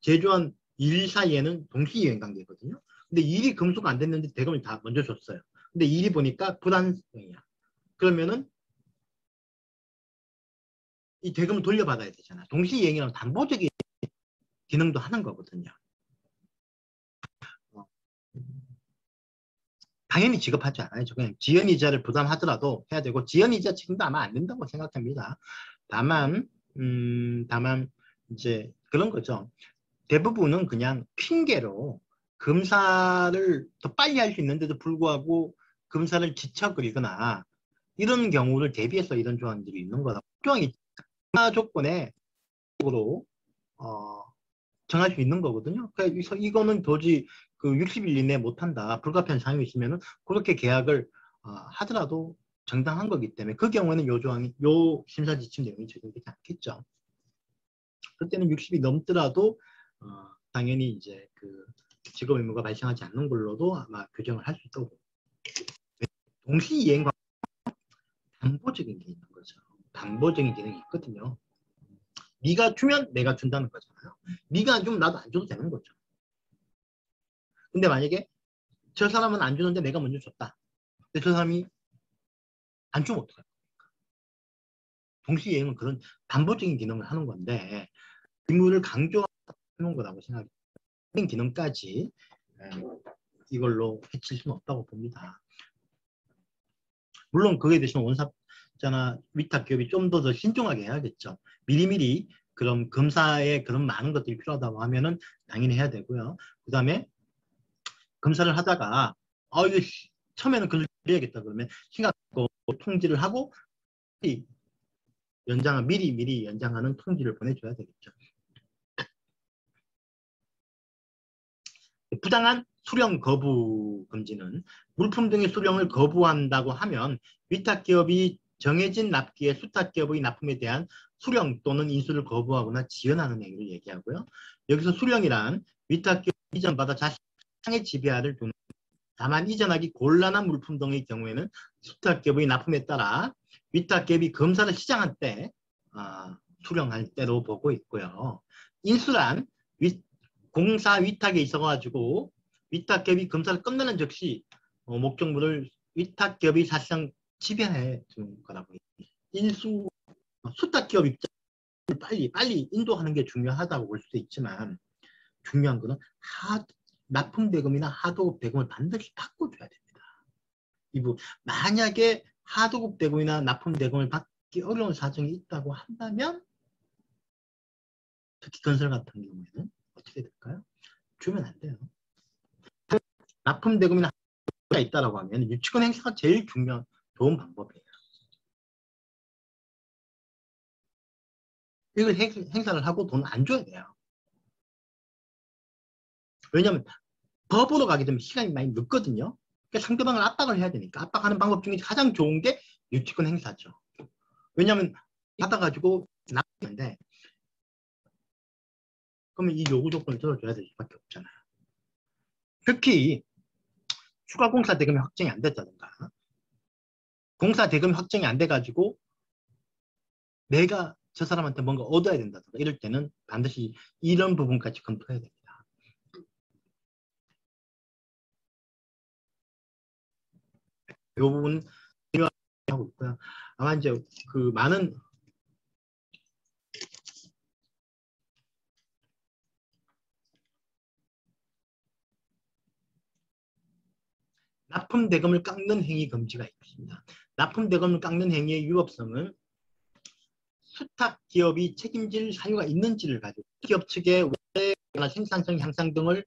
제조한 일 사이에는 동시이행 관계거든요. 근데 일이 검수가 안 됐는데 대금을 다 먼저 줬어요. 근데 일이 보니까 불안성이야. 그러면은 이 대금을 돌려받아야 되잖아. 동시이행이라는 담보적인 기능도 하는 거거든요. 당연히 지급하지 않아요. 그냥 지연이자를 부담하더라도 해야 되고, 지연이자 책임도 아마 안 된다고 생각합니다. 다만 이제 그런 거죠. 대부분은 그냥 핑계로 검사를 더 빨리 할 수 있는데도 불구하고 검사를 지쳐버리거나 이런 경우를 대비해서 이런 조항들이 있는 거다. 조항이 조건에 정할 수 있는 거거든요. 그래서 이거는 도저히 그 60일 이내 못한다. 불가피한 사항이 있으면 그렇게 계약을 하더라도 정당한 거기 때문에 그 경우에는 요 조항이, 요 심사 지침 내용이 적용되지 않겠죠. 그때는 60이 넘더라도 당연히 이제 그 직업 의무가 발생하지 않는 걸로도 아마 규정을 할 수 있다고. 동시 이행과 담보적인 게 있는 거죠. 담보적인 기능이 있거든요. 네가 주면 내가 준다는 거잖아요. 네가 안 주면 나도 안 줘도 되는 거죠. 근데 만약에 저 사람은 안 주는데 내가 먼저 줬다. 근데 저 사람이 안 주면 어떡해? 동시 이행은 그런 담보적인 기능을 하는 건데 의무를 강조하는 거라고 생각해요. 이런 기능까지 이걸로 해칠 수는 없다고 봅니다. 물론 그에 대해서는 원사자나 위탁기업이 좀 더 신중하게 해야겠죠. 미리미리 그런 검사에 그런 많은 것들이 필요하다고 하면은 당연히 해야 되고요. 그 다음에 검사를 하다가 이거 처음에는 그걸 해야겠다 그러면 시간 통지를 하고 미리 연장하는 통지를 보내줘야 되겠죠. 부당한 수령 거부 금지는 물품 등의 수령을 거부한다고 하면 위탁기업이 정해진 납기의 수탁기업의 납품에 대한 수령 또는 인수를 거부하거나 지연하는 행위를 얘기하고요. 여기서 수령이란 위탁기업 이전받아 자신의 지배하를 두는 다만 이전하기 곤란한 물품 등의 경우에는 수탁기업의 납품에 따라 위탁기업이 검사를 시작할 때 수령할 때로 보고 있고요. 인수란 공사 위탁에 있어가지고 위탁기업이 검사를 끝내는 즉시 목적물을 위탁기업이 사실상 지배해 주는 거라고. 인수 수탁기업 입장을 빨리 인도하는 게 중요하다고 볼 수도 있지만 중요한 거는 납품대금이나 하도급 대금을 반드시 바꿔줘야 됩니다. 이부 만약에 하도급 대금이나 납품대금을 받기 어려운 사정이 있다고 한다면 특히 건설 같은 경우에는 어떻게 될까요? 주면 안 돼요. 납품대금이나 하도급이 있다고 하면 유치권 행사가 제일 좋은 방법이에요. 이걸 행사를 하고 돈 안 줘야 돼요. 왜냐하면 법으로 가게 되면 시간이 많이 늦거든요. 그러니까 상대방을 압박을 해야 되니까 압박하는 방법 중에 가장 좋은 게 유치권 행사죠. 왜냐하면 받아가지고 납품인데 그러면 이 요구 조건을 들어줘야 될 수밖에 없잖아요. 특히 추가 공사 대금이 확정이 안 됐다든가 공사 대금이 확정이 안 돼가지고 내가 저 사람한테 뭔가 얻어야 된다든가 이럴 때는 반드시 이런 부분까지 검토해야 됩니다. 이 부분 하고 있고요. 아마 이제 그 많은 납품 대금을 깎는 행위 금지가 있습니다. 납품 대금을 깎는 행위의 위법성은 수탁 기업이 책임질 사유가 있는지를 가지고 기업 측의 원재나 생산성 향상 등을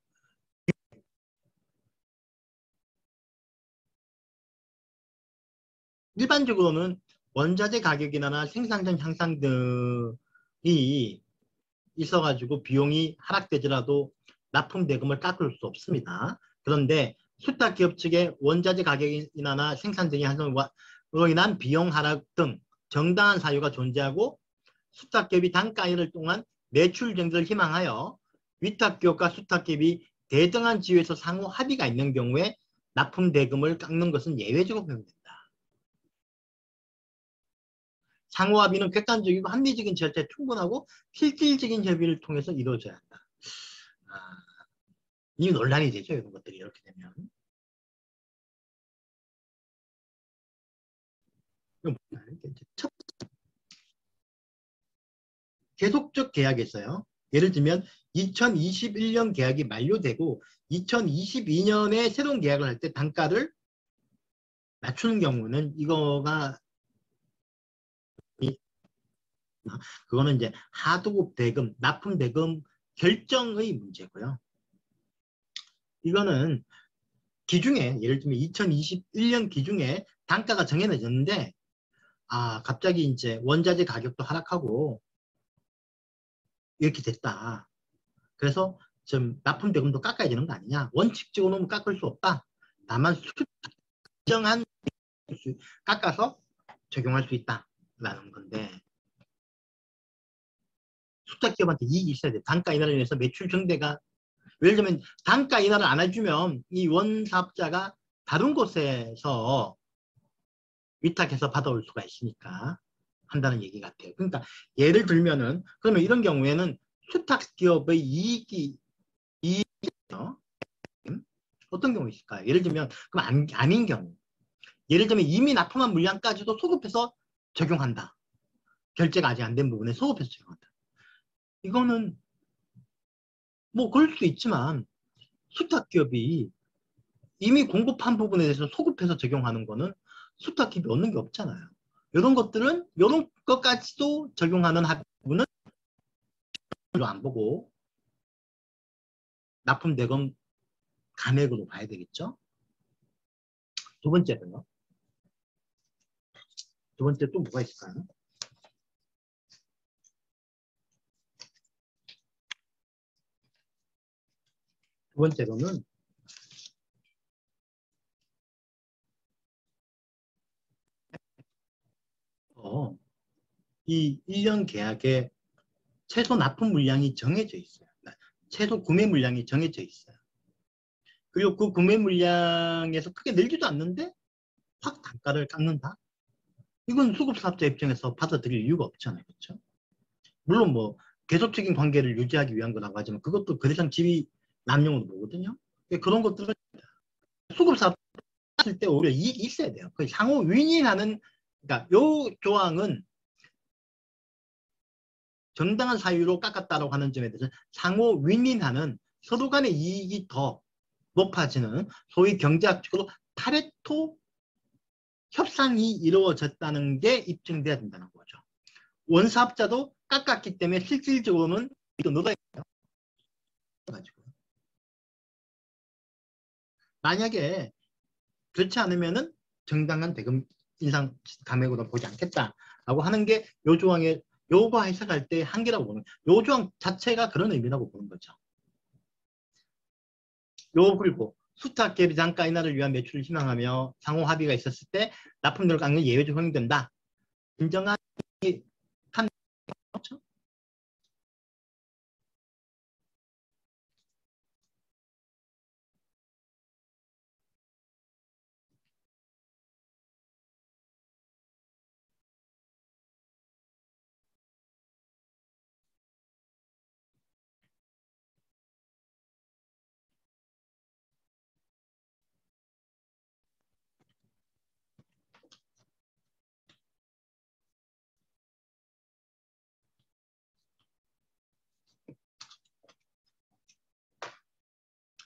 일반적으로는 원자재 가격이나 생산성 향상 등이 있어가지고 비용이 하락되더라도 납품 대금을 깎을 수 없습니다. 그런데 수탁 기업 측의 원자재 가격이나 생산성의 향상으로 인한 비용 하락 등 정당한 사유가 존재하고 수탁기업이 단가 인하를 통한 매출 증대를 희망하여 위탁기업과 수탁기업이 대등한 지위에서 상호 합의가 있는 경우에 납품 대금을 깎는 것은 예외적으로 허용된다. 상호 합의는 객관적이고 합리적인 절차에 충분하고 실질적인 협의를 통해서 이루어져야 한다. 이 논란이 되죠. 이런 것들이 이렇게 되면. 첫 계속적 계약에서요. 예를 들면 2021년 계약이 만료되고 2022년에 새로운 계약을 할 때 단가를 낮추는 경우는 이거가 그거는 이제 하도급 대금, 납품 대금 결정의 문제고요. 이거는 기중에 예를 들면 2021년 기중에 단가가 정해졌는데 갑자기 이제 원자재 가격도 하락하고 이렇게 됐다. 그래서 좀 납품 대금도 깎아야 되는 거 아니냐? 원칙적으로는 깎을 수 없다. 다만 수정한 깎아서 적용할 수 있다라는 건데 수탁기업한테 이익이 있어야 돼. 단가 인하를 위해서 매출 증대가 예를 들면 단가 인하를 안 해주면 이 원사업자가 다른 곳에서 위탁해서 받아올 수가 있으니까 한다는 얘기 같아요. 그러니까 예를 들면은 그러면 이런 경우에는 수탁기업의 이익이 어떤 경우 있을까요? 예를 들면 그럼 아닌 경우 예를 들면 이미 납품한 물량까지도 소급해서 적용한다. 결제가 아직 안 된 부분에 소급해서 적용한다. 이거는 뭐 그럴 수 있지만 수탁기업이 이미 공급한 부분에 대해서 소급해서 적용하는 거는 수탁기업이 얻는 게 없잖아요. 이런 것들은 이런 것까지도 적용하는 부분은 안 보고 납품 대금 감액으로 봐야 되겠죠. 두 번째로요. 두 번째 또 뭐가 있을까요? 두 번째로는 이 1년 계약에 최소 납품 물량이 정해져 있어요. 최소 구매 물량이 정해져 있어요. 그리고 그 구매 물량에서 크게 늘지도 않는데 확 단가를 깎는다? 이건 수급사업자 입장에서 받아들일 이유가 없잖아요. 그렇죠? 물론 뭐 계속적인 관계를 유지하기 위한 거라고 하지만 그것도 거래상 지위 남용으로 보거든요. 그런 것들은 수급사업자 했을 때 오히려 이익이 있어야 돼요. 상호 윈윈하는, 그러니까 요 조항은 정당한 사유로 깎았다고 하는 점에 대해서 상호 윈윈하는, 서로 간의 이익이 더 높아지는 소위 경제학적으로 파레토 협상이 이루어졌다는 게 입증돼야 된다는 거죠. 원사업자도 깎았기 때문에 실질적으로는 또 넣어야 돼요. 만약에 그렇지 않으면은 정당한 대금 인상 감액으로 보지 않겠다라고 하는 게 요 조항에, 요거 해석할 때 한계라고 보는, 요 조항 자체가 그런 의미라고 보는 거죠. 요 그리고 수탁계비 단가 인하를 위한 매출을 희망하며 상호 합의가 있었을 때 납품료를 깎는 예외적 허용된다. 인정한 한 그렇죠?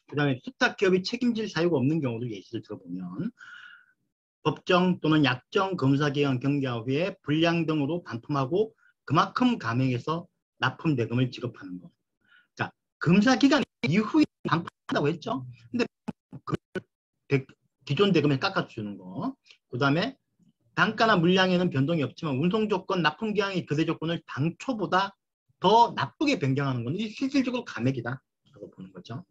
그다음에 수탁기업이 책임질 사유가 없는 경우도 예시를 들어보면 법정 또는 약정 검사기관 경계화 후에 불량 등으로 반품하고 그만큼 감액해서 납품 대금을 지급하는 것. 자, 검사기간 이후에 반품한다고 했죠. 근데 그 기존 대금에 깎아주는 거. 그다음에 단가나 물량에는 변동이 없지만 운송 조건, 납품 기한의 거래 조건을 당초보다 더 나쁘게 변경하는 건 실질적으로 감액이다 라고 보는 거죠.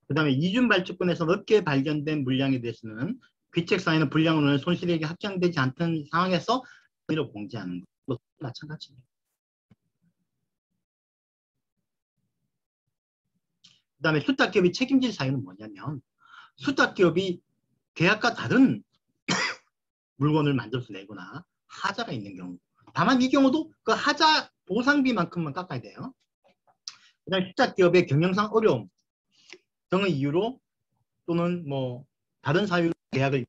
그 다음에 이중 발주권에서 넓게 발견된 물량에 대해서는 귀책사에는 불량으로는 손실액이 확정되지 않던 상황에서 이로 공제하는 것도 마찬가지입니다. 그 다음에 수탁기업이 책임질 사유는 뭐냐면 수탁기업이 계약과 다른 물건을 만들어서 내거나 하자가 있는 경우, 다만 이 경우도 그 하자 보상비만큼만 깎아야 돼요. 그 다음에 수탁기업의 경영상 어려움 등의 이유로 또는 뭐 다른 사유로 계약을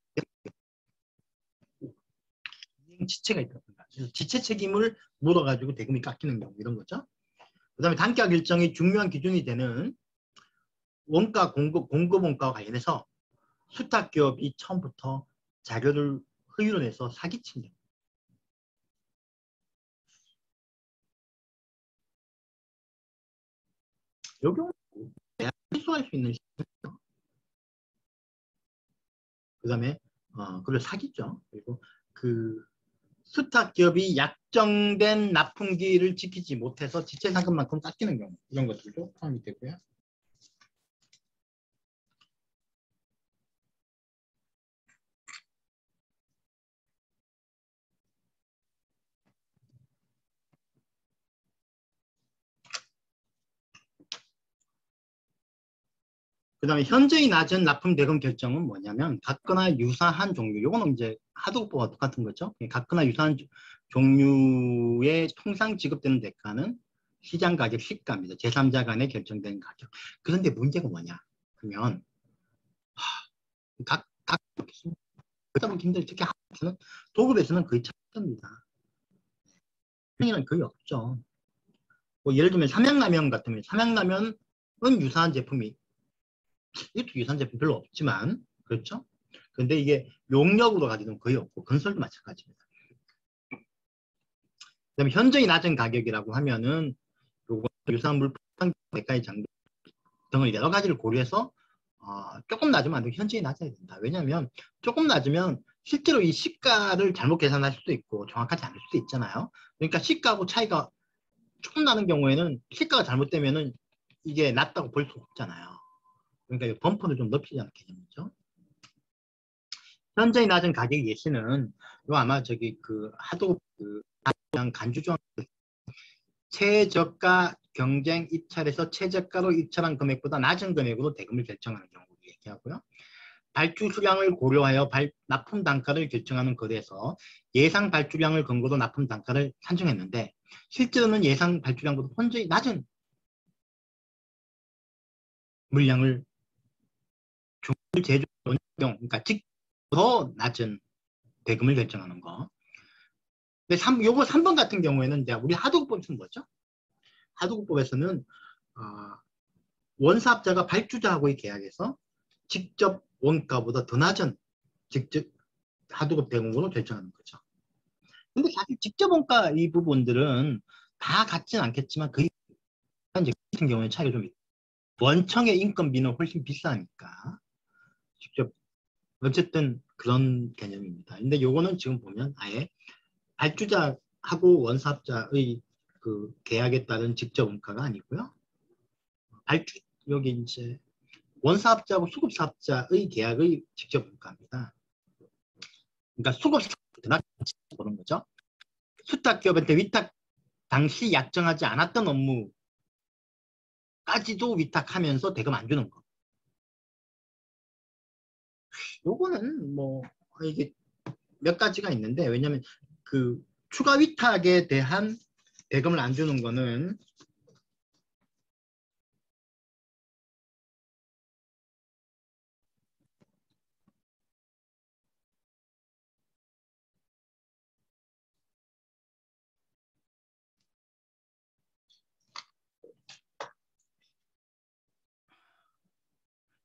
지체가 있다든가 지체 책임을 물어가지고 대금이 깎이는 경우 이런 거죠. 그 다음에 단가 결정이 중요한 기준이 되는 원가 공급 원가와 관련해서 수탁기업이 처음부터 자료를 허위로 내서 사기친 경우. 이 경우 실수할 수 있는 시점이죠. 그 다음에 그걸 사기죠. 그리고 그 수탁기업이 약정된 납품기를 지키지 못해서 지체 상금만큼 깎이는 경우 이런 것들도 포함이 되고요. 그 다음에 현저히 낮은 납품 대금 결정은 뭐냐면 같거나 유사한 종류, 요거는 이제 하도급보가 똑같은 거죠. 같거나 유사한 종류의 통상 지급되는 대가는 시장 가격 시가입니다. 제3자 간에 결정된 가격. 그런데 문제가 뭐냐? 그러면 각 그러다 보니 힘들 특히 한국에서는 도급에서는 거의 찾습니다. 는 거의 없죠. 뭐 예를 들면 삼양라면 같으면 삼양라면은 유사한 제품이 이것도 유사한 제품 별로 없지만 그렇죠? 근데 이게 용역으로 가지고는 거의 없고 건설도 마찬가지입니다. 그다음에 현저히 낮은 가격이라고 하면은 요거 유사한 물품 대가의 장비 등을 여러 가지를 고려해서 조금 낮으면 안 되고 현저히 낮아야 된다. 왜냐하면 조금 낮으면 실제로 이 시가를 잘못 계산할 수도 있고 정확하지 않을 수도 있잖아요. 그러니까 시가하고 차이가 조금 나는 경우에는 시가가 잘못되면은 이게 낮다고 볼 수 없잖아요. 그러니까 이 범퍼를 좀 높이자는 개념이죠. 현저히 낮은 가격 예시는 요 아마 저기 그 하도 그 간주종 최저가 경쟁 입찰에서 최저가로 입찰한 금액보다 낮은 금액으로 대금을 결정하는 경우를 얘기하고요. 발주 수량을 고려하여 납품 단가를 결정하는 거래에서 예상 발주량을 근거로 납품 단가를 산정했는데 실제로는 예상 발주량보다 현저히 낮은 물량을 제조 원경 그러니까 더 낮은 대금을 결정하는 거. 근데 요거 3번 같은 경우에는 이제 우리 하도급법에서는 뭐죠? 하도급법에서는 원사업자가 발주자하고의 계약에서 직접 원가보다 더 낮은 직접 하도급 대금으로 결정하는 거죠. 근데 사실 직접 원가 이 부분들은 다 같진 않겠지만 거의 같은 경우에 차이가 좀 있고 원청의 인건비는 훨씬 비싸니까 직접 어쨌든 그런 개념입니다. 근데 요거는 지금 보면 아예 발주자하고 원사업자의 그 계약에 따른 직접 원가가 아니고요. 여기 이제 원사업자하고 수급사업자의 계약의 직접 원가입니다. 그러니까 수급사업자 보는 거죠. 수탁기업한테 위탁 당시 약정하지 않았던 업무까지도 위탁하면서 대금 안 주는 거. 요거는 뭐 이게 몇 가지가 있는데 왜냐면 그 추가 위탁에 대한 대금을 안 주는 거는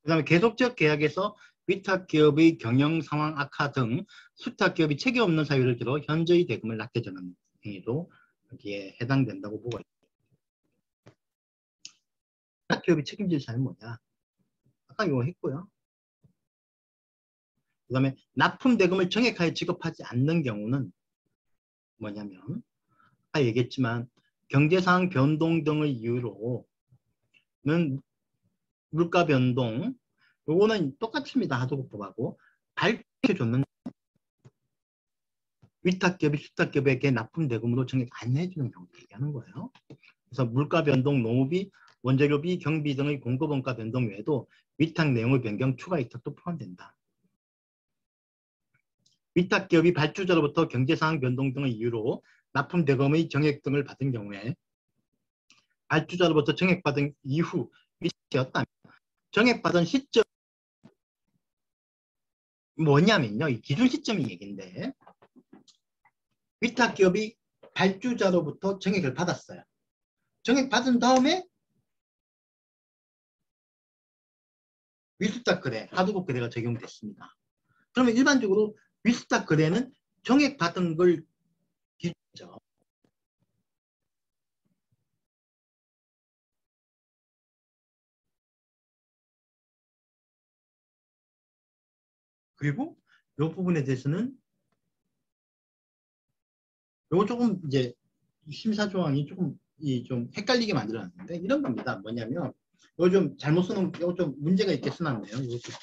그다음에 계속적 계약에서 위탁기업의 경영 상황 악화 등 수탁기업이 책임 없는 사유를 들어 현저히 대금을 낮게 주는 행위도 여기에 해당된다고 보고 있습니다. 수탁기업이 책임질 사유는 뭐냐? 아까 이거 했고요. 그 다음에 납품 대금을 정액하여 지급하지 않는 경우는 뭐냐면 아까 얘기했지만 경제상황 변동 등의 이유로는 물가 변동 요거는 똑같습니다. 하도급법하고 밝혀줬는 위탁기업이 수탁기업에게 납품 대금으로 정액 안 해주는 경우 얘기하는 거예요. 그래서 물가 변동, 노무비, 원재료비, 경비 등의 공급 원가 변동 외에도 위탁 내용의 변경, 추가 이탁도 포함된다. 위탁기업이 발주자로부터 경제상황 변동 등의 이유로 납품 대금의 정액 등을 받은 경우에 발주자로부터 정액받은 이후 위탁되었다면 정액받은 시점 뭐냐면요. 이 기준 시점이 얘기인데 위탁기업이 발주자로부터 정액을 받았어요. 정액받은 다음에 위수탁 거래, 하도급 거래가 적용됐습니다. 그러면 일반적으로 위수탁 거래는 정액받은 걸 기준이죠. 그리고 이 부분에 대해서는 요거 조금 이제 심사 조항이 조금 좀 헷갈리게 만들어놨는데 이런 겁니다. 뭐냐면 이거 좀 잘못 써놓은 이거 좀 문제가 있게 써놨네요. 이것도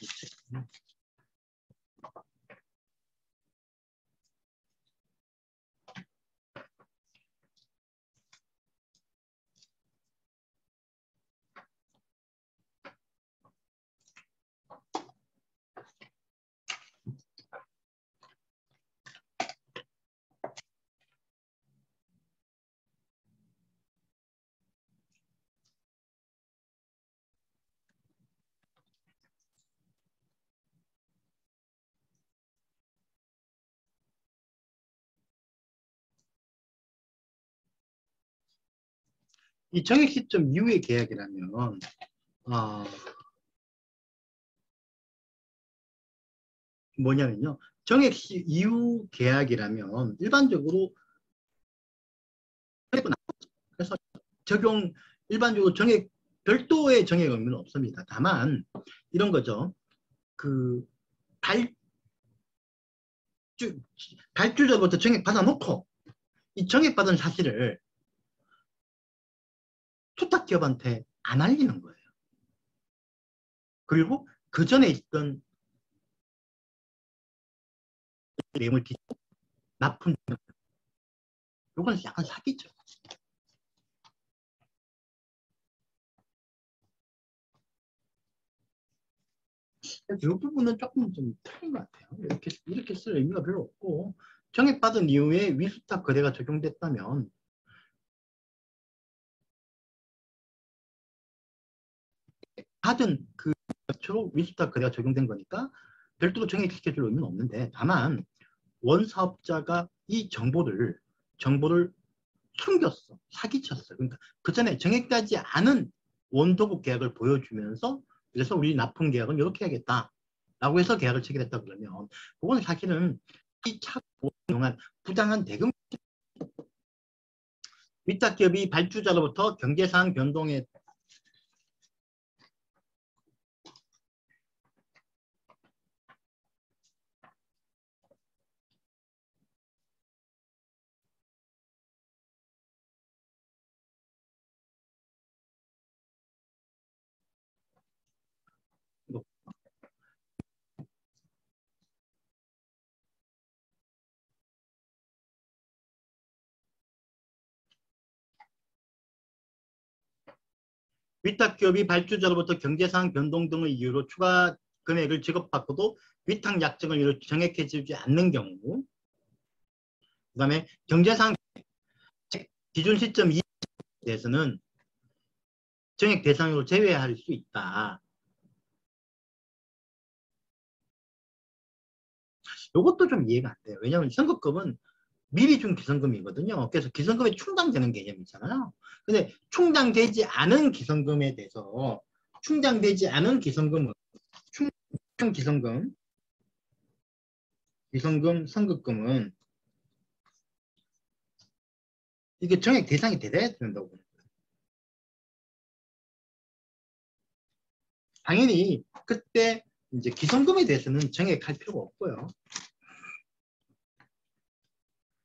이 정액 시점 이후의 계약이라면 뭐냐면요. 정액 시 이후 계약이라면 일반적으로 그래서 적용 일반적으로 정액 별도의 정액 의무는 없습니다. 다만 이런 거죠. 그 발주자부터 정액 받아놓고 이 정액 받은 사실을 투탁기업한테 안 알리는 거예요. 그리고 그 전에 있던 내용을 납품, 이건 약간 사기죠. 이 부분은 조금 좀 틀린 것 같아요. 이렇게 쓸 의미가 별로 없고, 정액받은 이후에 위수탁 거래가 적용됐다면 받은 그 값으로 위수탁 거래가 적용된 거니까 별도로 정액시켜줄 의미는 없는데, 다만 원사업자가 이 정보를 숨겼어. 사기쳤어. 그러니까 그 전에 정액되지 않은 원도급 계약을 보여주면서 그래서 우리 납품 계약은 이렇게 해야겠다. 라고 해서 계약을 체결했다 그러면 그거는 사실은 이 차고 동안 부당한 대금 위탁기업이 발주자로부터 경제사항 변동에 위탁기업이 발주자로부터 경제사항 변동 등의 이유로 추가 금액을 지급받고도 위탁 약정을 이루 정액해주지 않는 경우 그 다음에 경제사항 기준 시점 2에 대해서는 정액 대상으로 제외할 수 있다. 이것도 좀 이해가 안 돼요. 왜냐하면 선급금은 미리 준 기성금이거든요. 그래서 기성금에 충당되는 개념이잖아요. 근데 충당되지 않은 기성금에 대해서 충당되지 않은 기성금은 기성금, 선급금은 이게 정액 대상이 돼야 된다고. 당연히 그때 이제 기성금에 대해서는 정액할 필요가 없고요.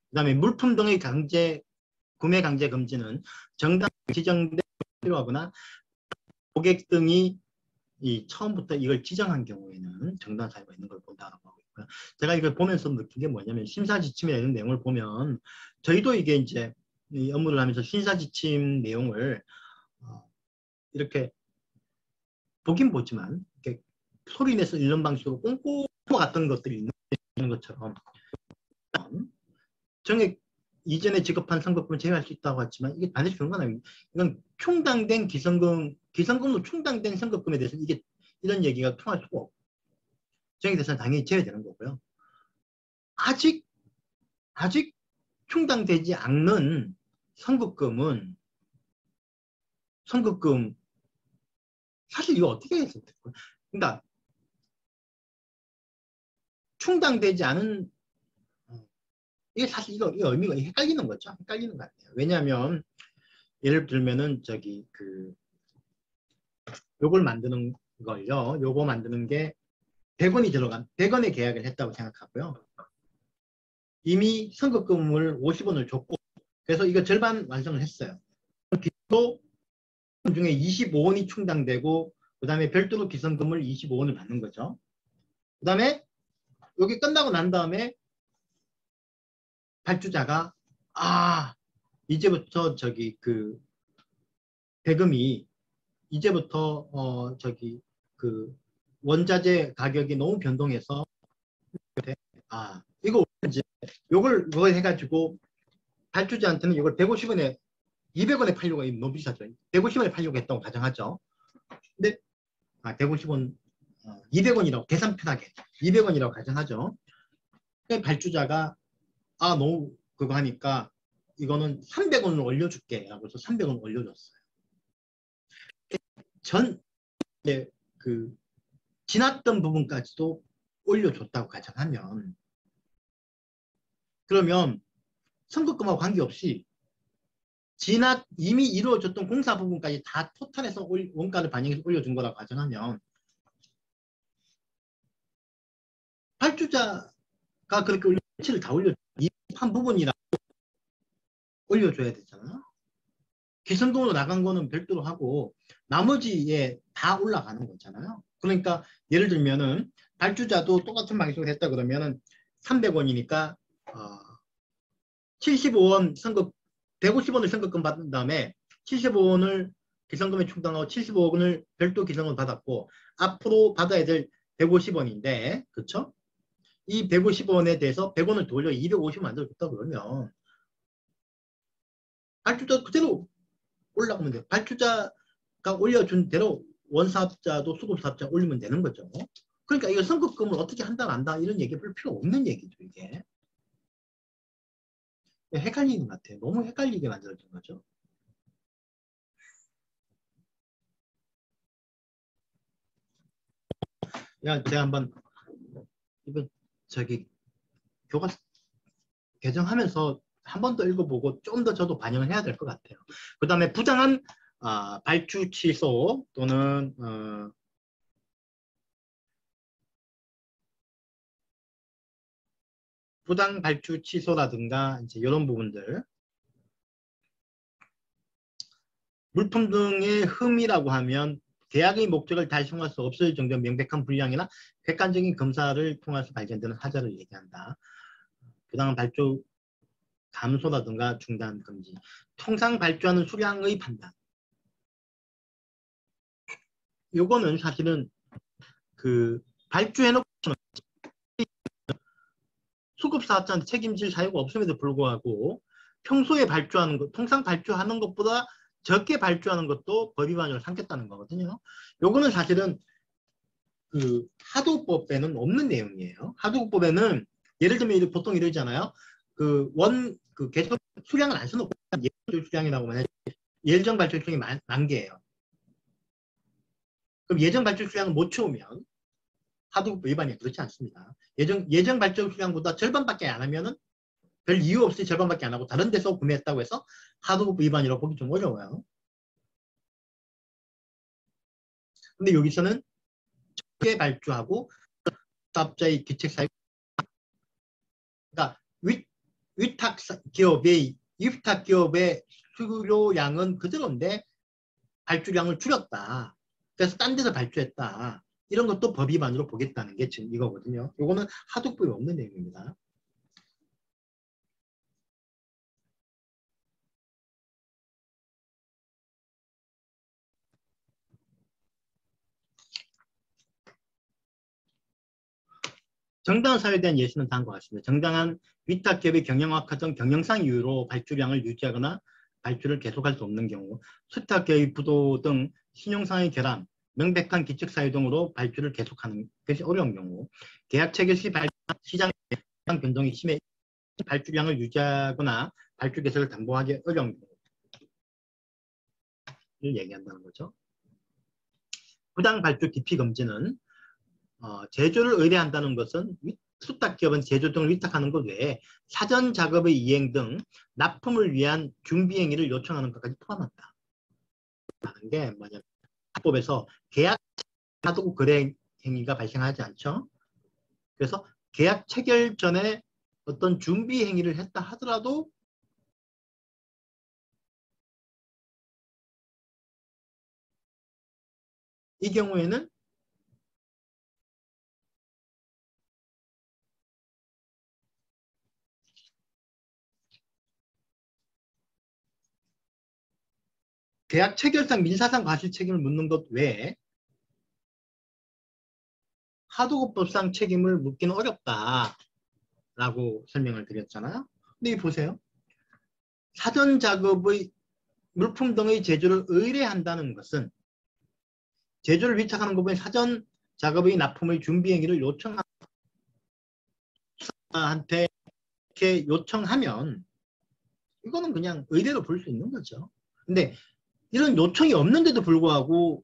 그다음에 물품 등의 구매 강제 금지는 정당 지정된 필요하거나 고객 등이 처음부터 이걸 지정한 경우에는 정당 사유가 있는 걸 본다라고 하고 있고요. 제가 이걸 보면서 느낀 게 뭐냐면 심사지침이나 이런 내용을 보면 저희도 이게 이제 이 업무를 하면서 심사지침 내용을 이렇게 보긴 보지만 이렇게 소리 내서 읽는 방식으로 꼼꼼 같은 것들이 있는 것처럼 정액 이전에 지급한 선급금을 제외할 수 있다고 했지만 이게 반드시 그런 건 아니에요. 이건 충당된 기성금으로 충당된 선급금에 대해서 이게 이런 얘기가 통할 수가 없고 정액 대상 당연히 제외되는 거고요. 아직 충당되지 않는 선급금은 선급금 사실 이거 어떻게 해야 될까요? 그러니까 충당되지 않은 이게 사실 이거 의미가 헷갈리는 거죠. 헷갈리는 것 같아요. 왜냐하면 예를 들면은 저기 요걸 만드는 걸요. 요거 만드는 게 100원이 들어간 100원의 계약을 했다고 생각하고요. 이미 선급금을 50원을 줬고 그래서 이거 절반 완성을 했어요. 또 중에 25원이 충당되고 그 다음에 별도로 기성금을 25원을 받는 거죠. 그 다음에 여기 끝나고 난 다음에 발주자가 이제부터 저기 대금이 이제부터 원자재 가격이 너무 변동해서 이거 이제 요걸 해가지고 발주자한테는 이걸 150원에 200원에 팔려고 너무 비싸죠. 150원에 팔려고 했다고 가정하죠. 근데 150원 200원이라고 계산 편하게 200원이라고 가정하죠. 발주자가 너무 그거 하니까 이거는 300원을 올려줄게 라고 해서 300원 올려줬어요. 전 네, 그 지났던 부분까지도 올려줬다고 가정하면 그러면 선급금하고 관계없이 이미 이루어졌던 공사 부분까지 다 토탈해서 원가를 반영해서 올려준 거라고 가정하면 발주자가 그렇게 올려치를 다 올려 한 부분이라고 올려줘야 되잖아요. 기성동으로 나간 거는 별도로 하고 나머지에 다 올라가는 거잖아요. 그러니까 예를 들면은 발주자도 똑같은 방식으로 했다 그러면은 300원이니까 75원 선급 150원을 선급금 받은 다음에 75원을 기성금에 충당하고 75원을 별도 기성금 받았고 앞으로 받아야 될 150원인데 그렇죠? 이 150원에 대해서 100원을 더 올려 250원 만들어줬다 그러면 발주자 그대로 올라가면 돼요. 발주자가 올려준 대로 원사업자도 수급사업자 올리면 되는 거죠. 그러니까 이거 선급금을 어떻게 한다 안 한다 이런 얘기 볼 필요 없는 얘기죠. 이게 헷갈리는 것 같아요. 너무 헷갈리게 만들어진 거죠. 제가 한번 이번 교과서 개정하면서 한 번 더 읽어보고 좀 더 저도 반영을 해야 될 것 같아요. 그 다음에 부당한 발주 취소 또는 부당 발주 취소라든가 이제 이런 부분들 물품 등의 흠이라고 하면 계약의 목적을 달성할 수 없을 정도의 명백한 불량이나 객관적인 검사를 통해서 발견되는 하자를 얘기한다. 부당한 발주 감소라든가 중단 금지. 통상 발주하는 수량의 판단. 요거는 사실은 그 발주해놓고 수급사업자한테 책임질 사유가 없음에도 불구하고 평소에 발주하는 것, 통상 발주하는 것보다 적게 발주하는 것도 법위반으로 삼겠다는 거거든요. 요거는 사실은 그 하도급법에는 없는 내용이에요. 하도급법에는 예를 들면 보통 이러잖아요. 그 계속 수량을 안 써놓고 예정 수량이라고 만약 예정 발주 수량이 만 개예요. 그럼 예정 발주 수량을 못 채우면 하도급 위반이 그렇지 않습니다. 예정 발주 수량보다 절반밖에 안 하면은 별 이유 없이 절반밖에 안 하고 다른 데서 구매했다고 해서 하도급 위반이라고 보기 좀 어려워요. 근데 여기서는 적게 발주하고 사업자의 기책 사유 그러니까 위탁 기업의 수료량은 그대로인데 발주량을 줄였다. 그래서 딴 데서 발주했다. 이런 것도 법 위반으로 보겠다는 게 지금 이거거든요. 이거는 하도급법에 없는 내용입니다. 정당한 사유에 대한 예시는 다음과 같습니다. 정당한 위탁기업의 경영악화적 경영상 이유로 발주량을 유지하거나 발주를 계속할 수 없는 경우, 수탁기업의 부도 등 신용상의 결함, 명백한 기측사유 등으로 발주를 계속하는 것이 어려운 경우, 계약 체결 시 시장 변동이 심해 발주량을 유지하거나 발주 개설을 담보하기 어려운 경우를 얘기한다는 거죠. 부당 발주 기피 금지는 제조를 의뢰한다는 것은 수탁기업은 제조 등을 위탁하는 것 외에 사전 작업의 이행 등 납품을 위한 준비 행위를 요청하는 것까지 포함한다. 하는 게 뭐냐면 법에서 계약 하도급 거래 행위가 발생하지 않죠. 그래서 계약 체결 전에 어떤 준비 행위를 했다 하더라도 이 경우에는 계약 체결상 민사상 과실 책임을 묻는 것 외에 하도급법상 책임을 묻기는 어렵다라고 설명을 드렸잖아요. 근데 이 보세요. 사전 작업의 물품 등의 제조를 의뢰한다는 것은 제조를 위탁하는 부분에 사전 작업의 납품의 준비 행위를 요청한테 이렇게 요청하면 이거는 그냥 의뢰로 볼 수 있는 거죠. 근데 이런 요청이 없는데도 불구하고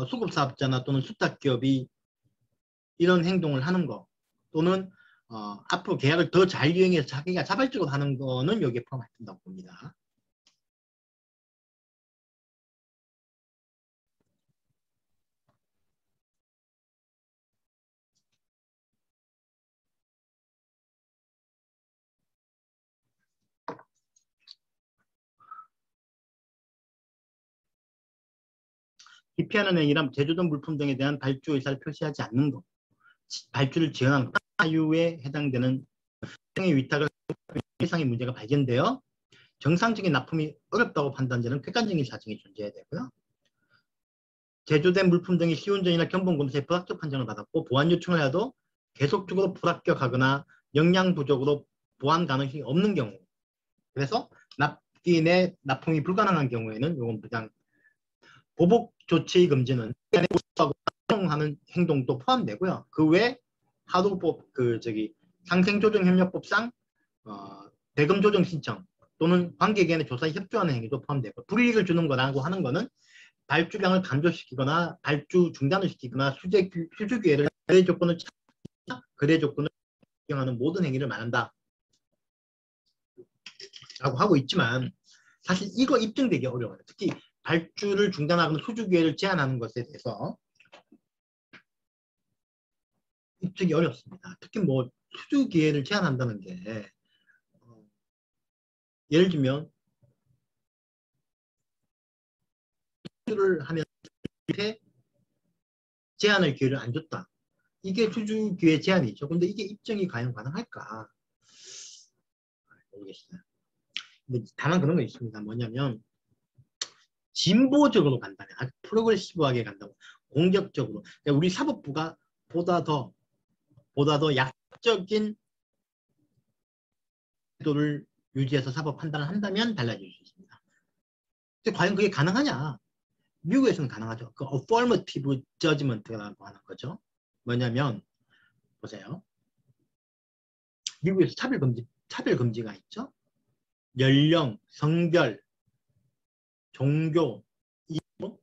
수급사업자나 또는 수탁기업이 이런 행동을 하는 거 또는 앞으로 계약을 더 잘 이용해서 자기가 자발적으로 하는 거는 여기에 포함된다고 봅니다. 기피하는 행위란 제조된 물품 등에 대한 발주 의사를 표시하지 않는 것, 발주를 지연하는 사유에 해당되는 행위 위탁을 이상의 문제가 발견되어 정상적인 납품이 어렵다고 판단되는 객관적인 사정이 존재해야 되고요. 제조된 물품 등이 시운전이나 견본검사에 불합격 판정을 받았고 보완 요청을 해도 계속적으로 불합격하거나 역량 부족으로 보완 가능성이 없는 경우, 그래서 납기 내 납품이 불가능한 경우에는 이건 그냥 보복 조치 금지는 하는 행동도 포함되고요. 그 외 하도법 상생조정협력법상 대금 조정 신청 또는 관계기관의 조사에 협조하는 행위도 포함되고, 불이익을 주는 거라고 하는 거는 발주량을 감소시키거나 발주 중단을 시키거나 수주 기회를 거래 조건을 적용하는 모든 행위를 말한다 라고 하고 있지만, 사실 이거 입증되기 어려워요. 특히 발주를 중단하거나 수주 기회를 제한하는 것에 대해서 입증이 어렵습니다. 특히 뭐 수주 기회를 제한한다는 게 예를 들면 수주를 하면 제한할 기회를 안 줬다. 이게 수주 기회 제한이죠. 근데 이게 입증이 과연 가능할까? 모르겠어요. 근데 다만 그런 거 있습니다. 뭐냐면 진보적으로 간다면, 아주 프로그레시브하게 간다고, 공격적으로, 그러니까 우리 사법부가 보다 더 약적인 태도를 유지해서 사법 판단을 한다면 달라질 수 있습니다. 근데 과연 그게 가능하냐? 미국에서는 가능하죠. 그 affirmative judgment라고 하는 거죠. 뭐냐면 보세요. 미국에서 차별 금지가 있죠. 연령, 성별, 종교, 이거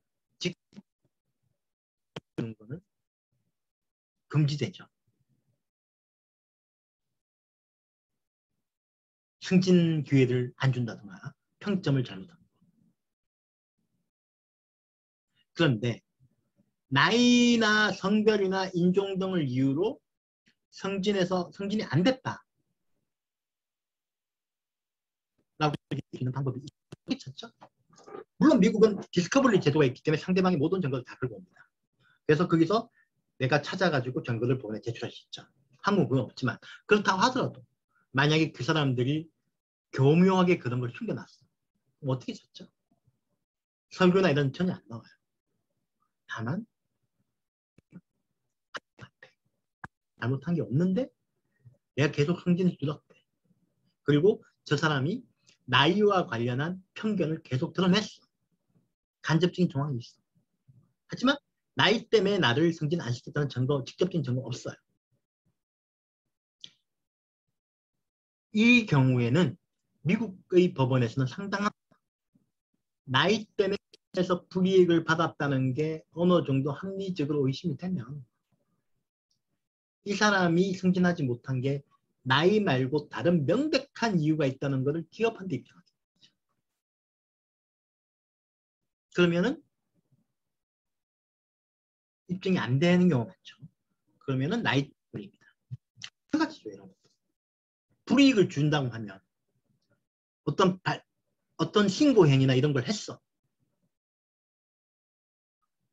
이런 거는 금지되죠. 승진 기회를 안 준다든가 평점을 잘못한다. 그런데 나이나 성별이나 인종 등을 이유로 승진이 안 됐다 라고 얘기하는 방법이 있었죠. 물론 미국은 디스커버리 제도가 있기 때문에 상대방의 모든 증거를 다 걸고 옵니다. 그래서 거기서 내가 찾아가지고 증거를 보내 제출할 수 있죠. 한국은 그건 없지만, 그렇다고 하더라도 만약에 그 사람들이 교묘하게 그런 걸 숨겨놨어. 그럼 어떻게 찾죠? 설교나 이런 전혀 안 나와요. 다만 잘못한 게 없는데 내가 계속 승진을 두었대. 그리고 저 사람이 나이와 관련한 편견을 계속 드러냈어. 간접적인 정황이 있어. 하지만 나이 때문에 나를 승진 안 시켰다는 증거, 직접적인 증거 없어요. 이 경우에는 미국의 법원에서는 상당한 나이 때문에 불이익을 받았다는 게 어느 정도 합리적으로 의심이 되면 이 사람이 승진하지 못한 게 나이 말고 다른 명백한 이유가 있다는 것을 기업한테 입증하죠. 그러면은 입증이 안 되는 경우가 많죠. 그러면은 나이 때문입니다. 마찬가지죠, 이런 것도. 불이익을 준다고 하면 어떤 신고 행위나 이런 걸 했어.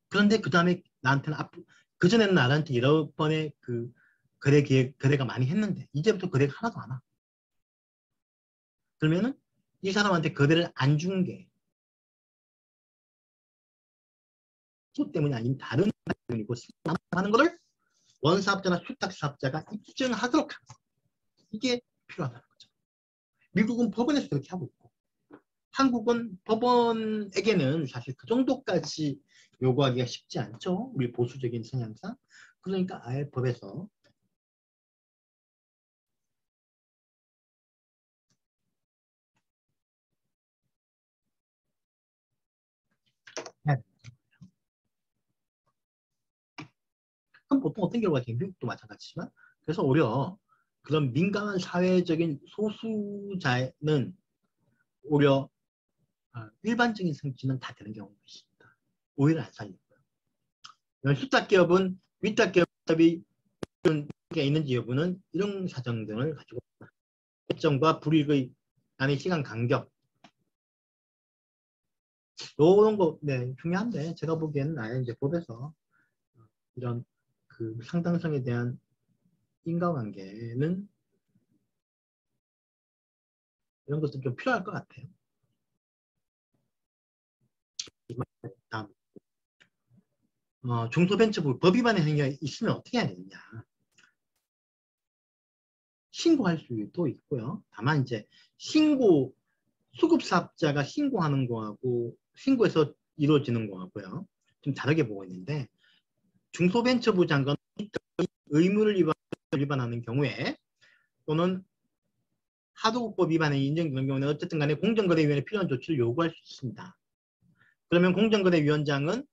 그런데 그 다음에 나한테는 그전에는 나한테 여러 번의 거래가 많이 했는데 이제부터 거래가 하나도 안 와. 그러면은 이 사람한테 거래를 안 준 게 수 때문이 아닌 다른 때문이고 하는 것을 원사업자나 수탁사업자가 입증하도록 하는 거. 이게 필요하다는 거죠. 미국은 법원에서 그렇게 하고 있고 한국은 법원에게는 사실 그 정도까지 요구하기가 쉽지 않죠. 우리 보수적인 성향상. 그러니까 아예 법에서 그럼 보통 어떤 결과가 생겨? 미국도 마찬가지지만. 그래서 오히려 그런 민감한 사회적인 소수자는 오히려 일반적인 성취는 다 되는 경우가 있습니다. 오히려 안 살리고요. 수탁 기업은 위탁 기업이 있는지 여부는 이런 사정 등을 가지고 결정과 불이익의 안의 시간 간격 이런 거 네, 중요한데 제가 보기에는 아예 이제 법에서 이런 그 상당성에 대한 인과관계는 이런 것도 좀 필요할 것 같아요. 다음 중소벤처부 법 위반의 행위가 있으면 어떻게 해야 되느냐. 신고할 수도 있고요. 다만 이제 신고 수급사업자가 신고하는 거하고 신고해서 이루어지는 거하고요. 좀 다르게 보고 있는데 중소벤처부 장관 의무를 위반하는 경우에 또는 하도급법 위반에 인정되는 경우는 어쨌든 간에 공정거래위원회 필요한 조치를 요구할 수 있습니다. 그러면 공정거래위원장은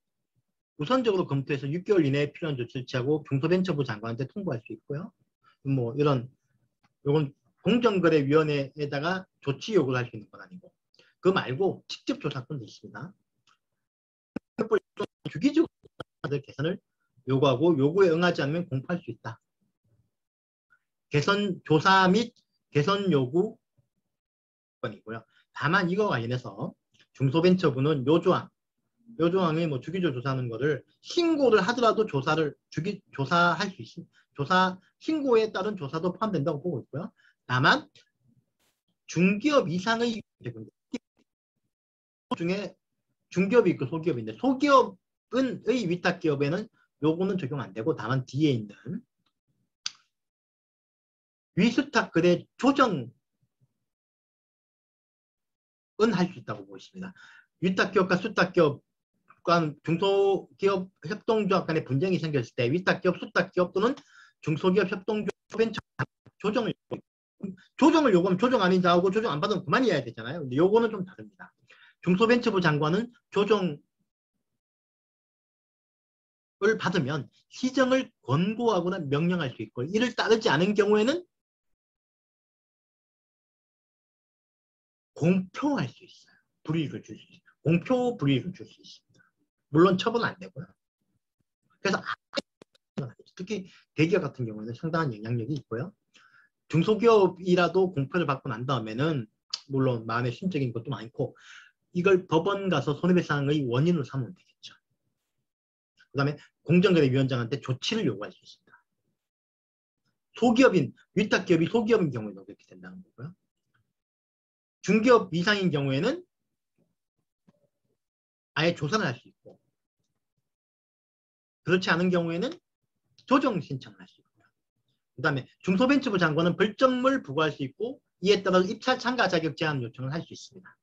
우선적으로 검토해서 6개월 이내에 필요한 조치를 취하고 중소벤처부 장관한테 통보할 수 있고요. 뭐 이런 요건 공정거래위원회에다가 조치 요구를 할 수 있는 건 아니고 그 말고 직접 조사권도 있습니다. 주기적으로 개선을 요구하고 요구에 응하지 않으면 공포할 수 있다. 개선 조사 및 개선 요구 건이고요. 다만 이거 관련해서 중소벤처부는 요 조항이 뭐 주기적으로 조사하는 거를 신고를 하더라도 조사할 수 있습니다. 신고에 따른 조사도 포함된다고 보고 있고요. 다만 중기업 이상의 중에 중기업이 있고 소기업이 있는데 소기업의 위탁기업에는 요거는 적용 안 되고 다만 뒤에 있는 위수탁 거래 조정은 할 수 있다고 보고 있습니다. 위탁기업과 수탁기업 중소기업 협동조합 간의 분쟁이 생겼을 때 위탁기업, 수탁기업 또는 중소기업 협동조합 조정을 요구하면 조정 아닌 자하고 조정 안 받으면 그만이어야 되잖아요. 근데 요거는 좀 다릅니다. 중소벤처부 장관은 조정을 받으면 시정을 권고하거나 명령할 수 있고 이를 따르지 않은 경우에는 공표할 수 있어요. 불이익을 줄 수 있어요. 공표 불이익을 줄 수 있습니다. 물론 처벌은 안 되고요. 그래서 특히 대기업 같은 경우에는 상당한 영향력이 있고요. 중소기업이라도 공표를 받고 난 다음에는 물론 마음의 심적인 것도 많고 이걸 법원 가서 손해배상의 원인으로 삼으면 되겠죠. 그 다음에 공정거래위원장한테 조치를 요구할 수 있습니다. 위탁기업이 소기업인 경우에도 그렇게 된다는 거고요. 중기업 이상인 경우에는 아예 조사를 할 수 있고 그렇지 않은 경우에는 조정 신청을 할 수 있고요. 그 다음에 중소벤처부 장관은 벌점을 부과할 수 있고 이에 따라 입찰 참가 자격 제한 요청을 할 수 있습니다.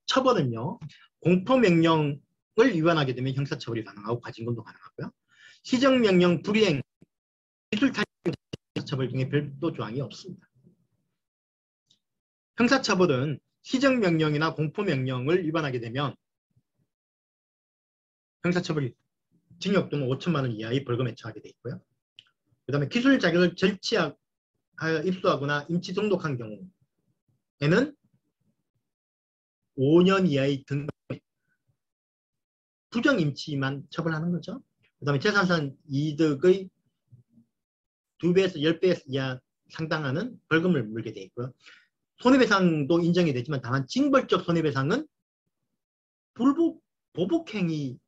처벌은요. 공포명령을 위반하게 되면 형사처벌이 가능하고 과징금도 가능하고요. 시정명령 불이행, 기술탈취 처벌 중에 별도 조항이 없습니다. 형사처벌은 시정명령이나 공포명령을 위반하게 되면 형사처벌이 징역 또는 5천만 원 이하의 벌금에 처하게 돼 있고요. 그 다음에 기술 자격을 절취하여 입수하거나 임치 등록한 경우에는 5년 이하의 등 부정 임치만 처벌하는 거죠. 그 다음에 재산상 이득의 2배에서 10배 이하 상당하는 벌금을 물게 돼 있고요. 손해배상도 인정이 되지만 다만 징벌적 손해배상은 보복행위의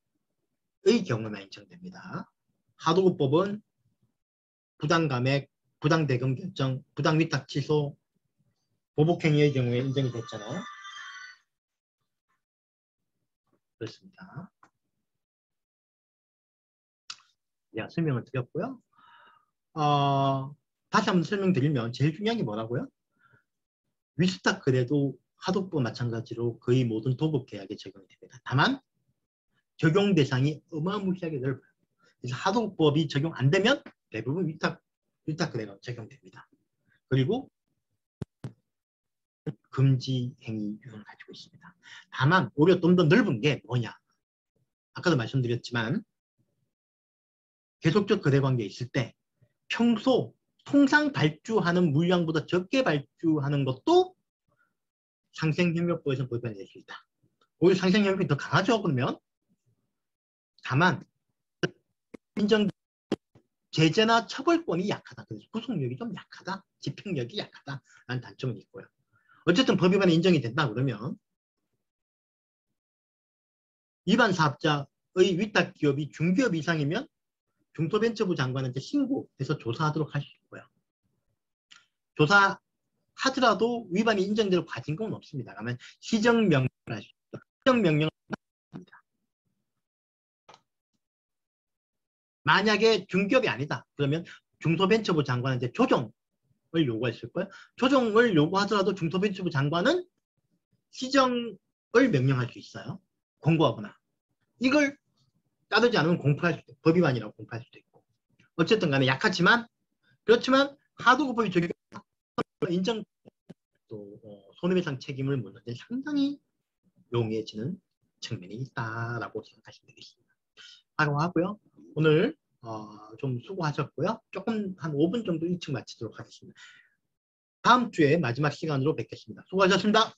경우만 인정됩니다. 하도급법은 부당감액, 부당대금 결정, 부당위탁 취소, 보복행위의 경우에 인정이 됐잖아요. 그렇습니다. 네, 설명을 드렸고요. 다시 한번 설명드리면 제일 중요한 게 뭐라고요? 위스탁 거래도 하도급 마찬가지로 거의 모든 도급 계약에 적용이 됩니다. 다만 적용 대상이 어마무시하게 넓어요. 그래서 하도급법이 적용 안 되면 대부분 위탁 거래가 적용됩니다. 그리고 금지 행위 유형을 가지고 있습니다. 다만 오히려 좀 더 넓은 게 뭐냐? 아까도 말씀드렸지만 계속적 거래관계에 있을 때 평소 통상 발주하는 물량보다 적게 발주하는 것도 상생협력법에서 법인이 될 수 있다. 오히려 상생협력이 더 강하죠. 그러면 다만 인정 제재나 처벌권이 약하다. 그래서 구속력이 좀 약하다. 집행력이 약하다라는 단점은 있고요. 어쨌든 법 위반이 인정이 된다 그러면 위반 사업자의 위탁 기업이 중기업 이상이면 중소벤처부 장관한테 신고해서 조사하도록 할 수 있고요. 조사하더라도 위반이 인정될 과징금은 없습니다. 그러면 시정명령을 할 수 있다. 시정명령을 합니다. 만약에 중기업이 아니다. 그러면 중소벤처부 장관한테 조정을 요구했을 거예요. 조정을 요구하더라도 중소벤처부 장관은 시정을 명령할 수 있어요. 공고하거나. 이걸 따르지 않으면 공포할 수도 있고, 법 위반이라고 공포할 수도 있고. 어쨌든 간에 약하지만, 그렇지만 하도급법이 적용 인정 또 손해배상 책임을 묻는 데 상당히 용이해지는 측면이 있다라고 생각하시면 되겠습니다. 하고요. 오늘 좀 수고하셨고요. 조금 한 5분 정도 일찍 마치도록 하겠습니다. 다음 주에 마지막 시간으로 뵙겠습니다. 수고하셨습니다.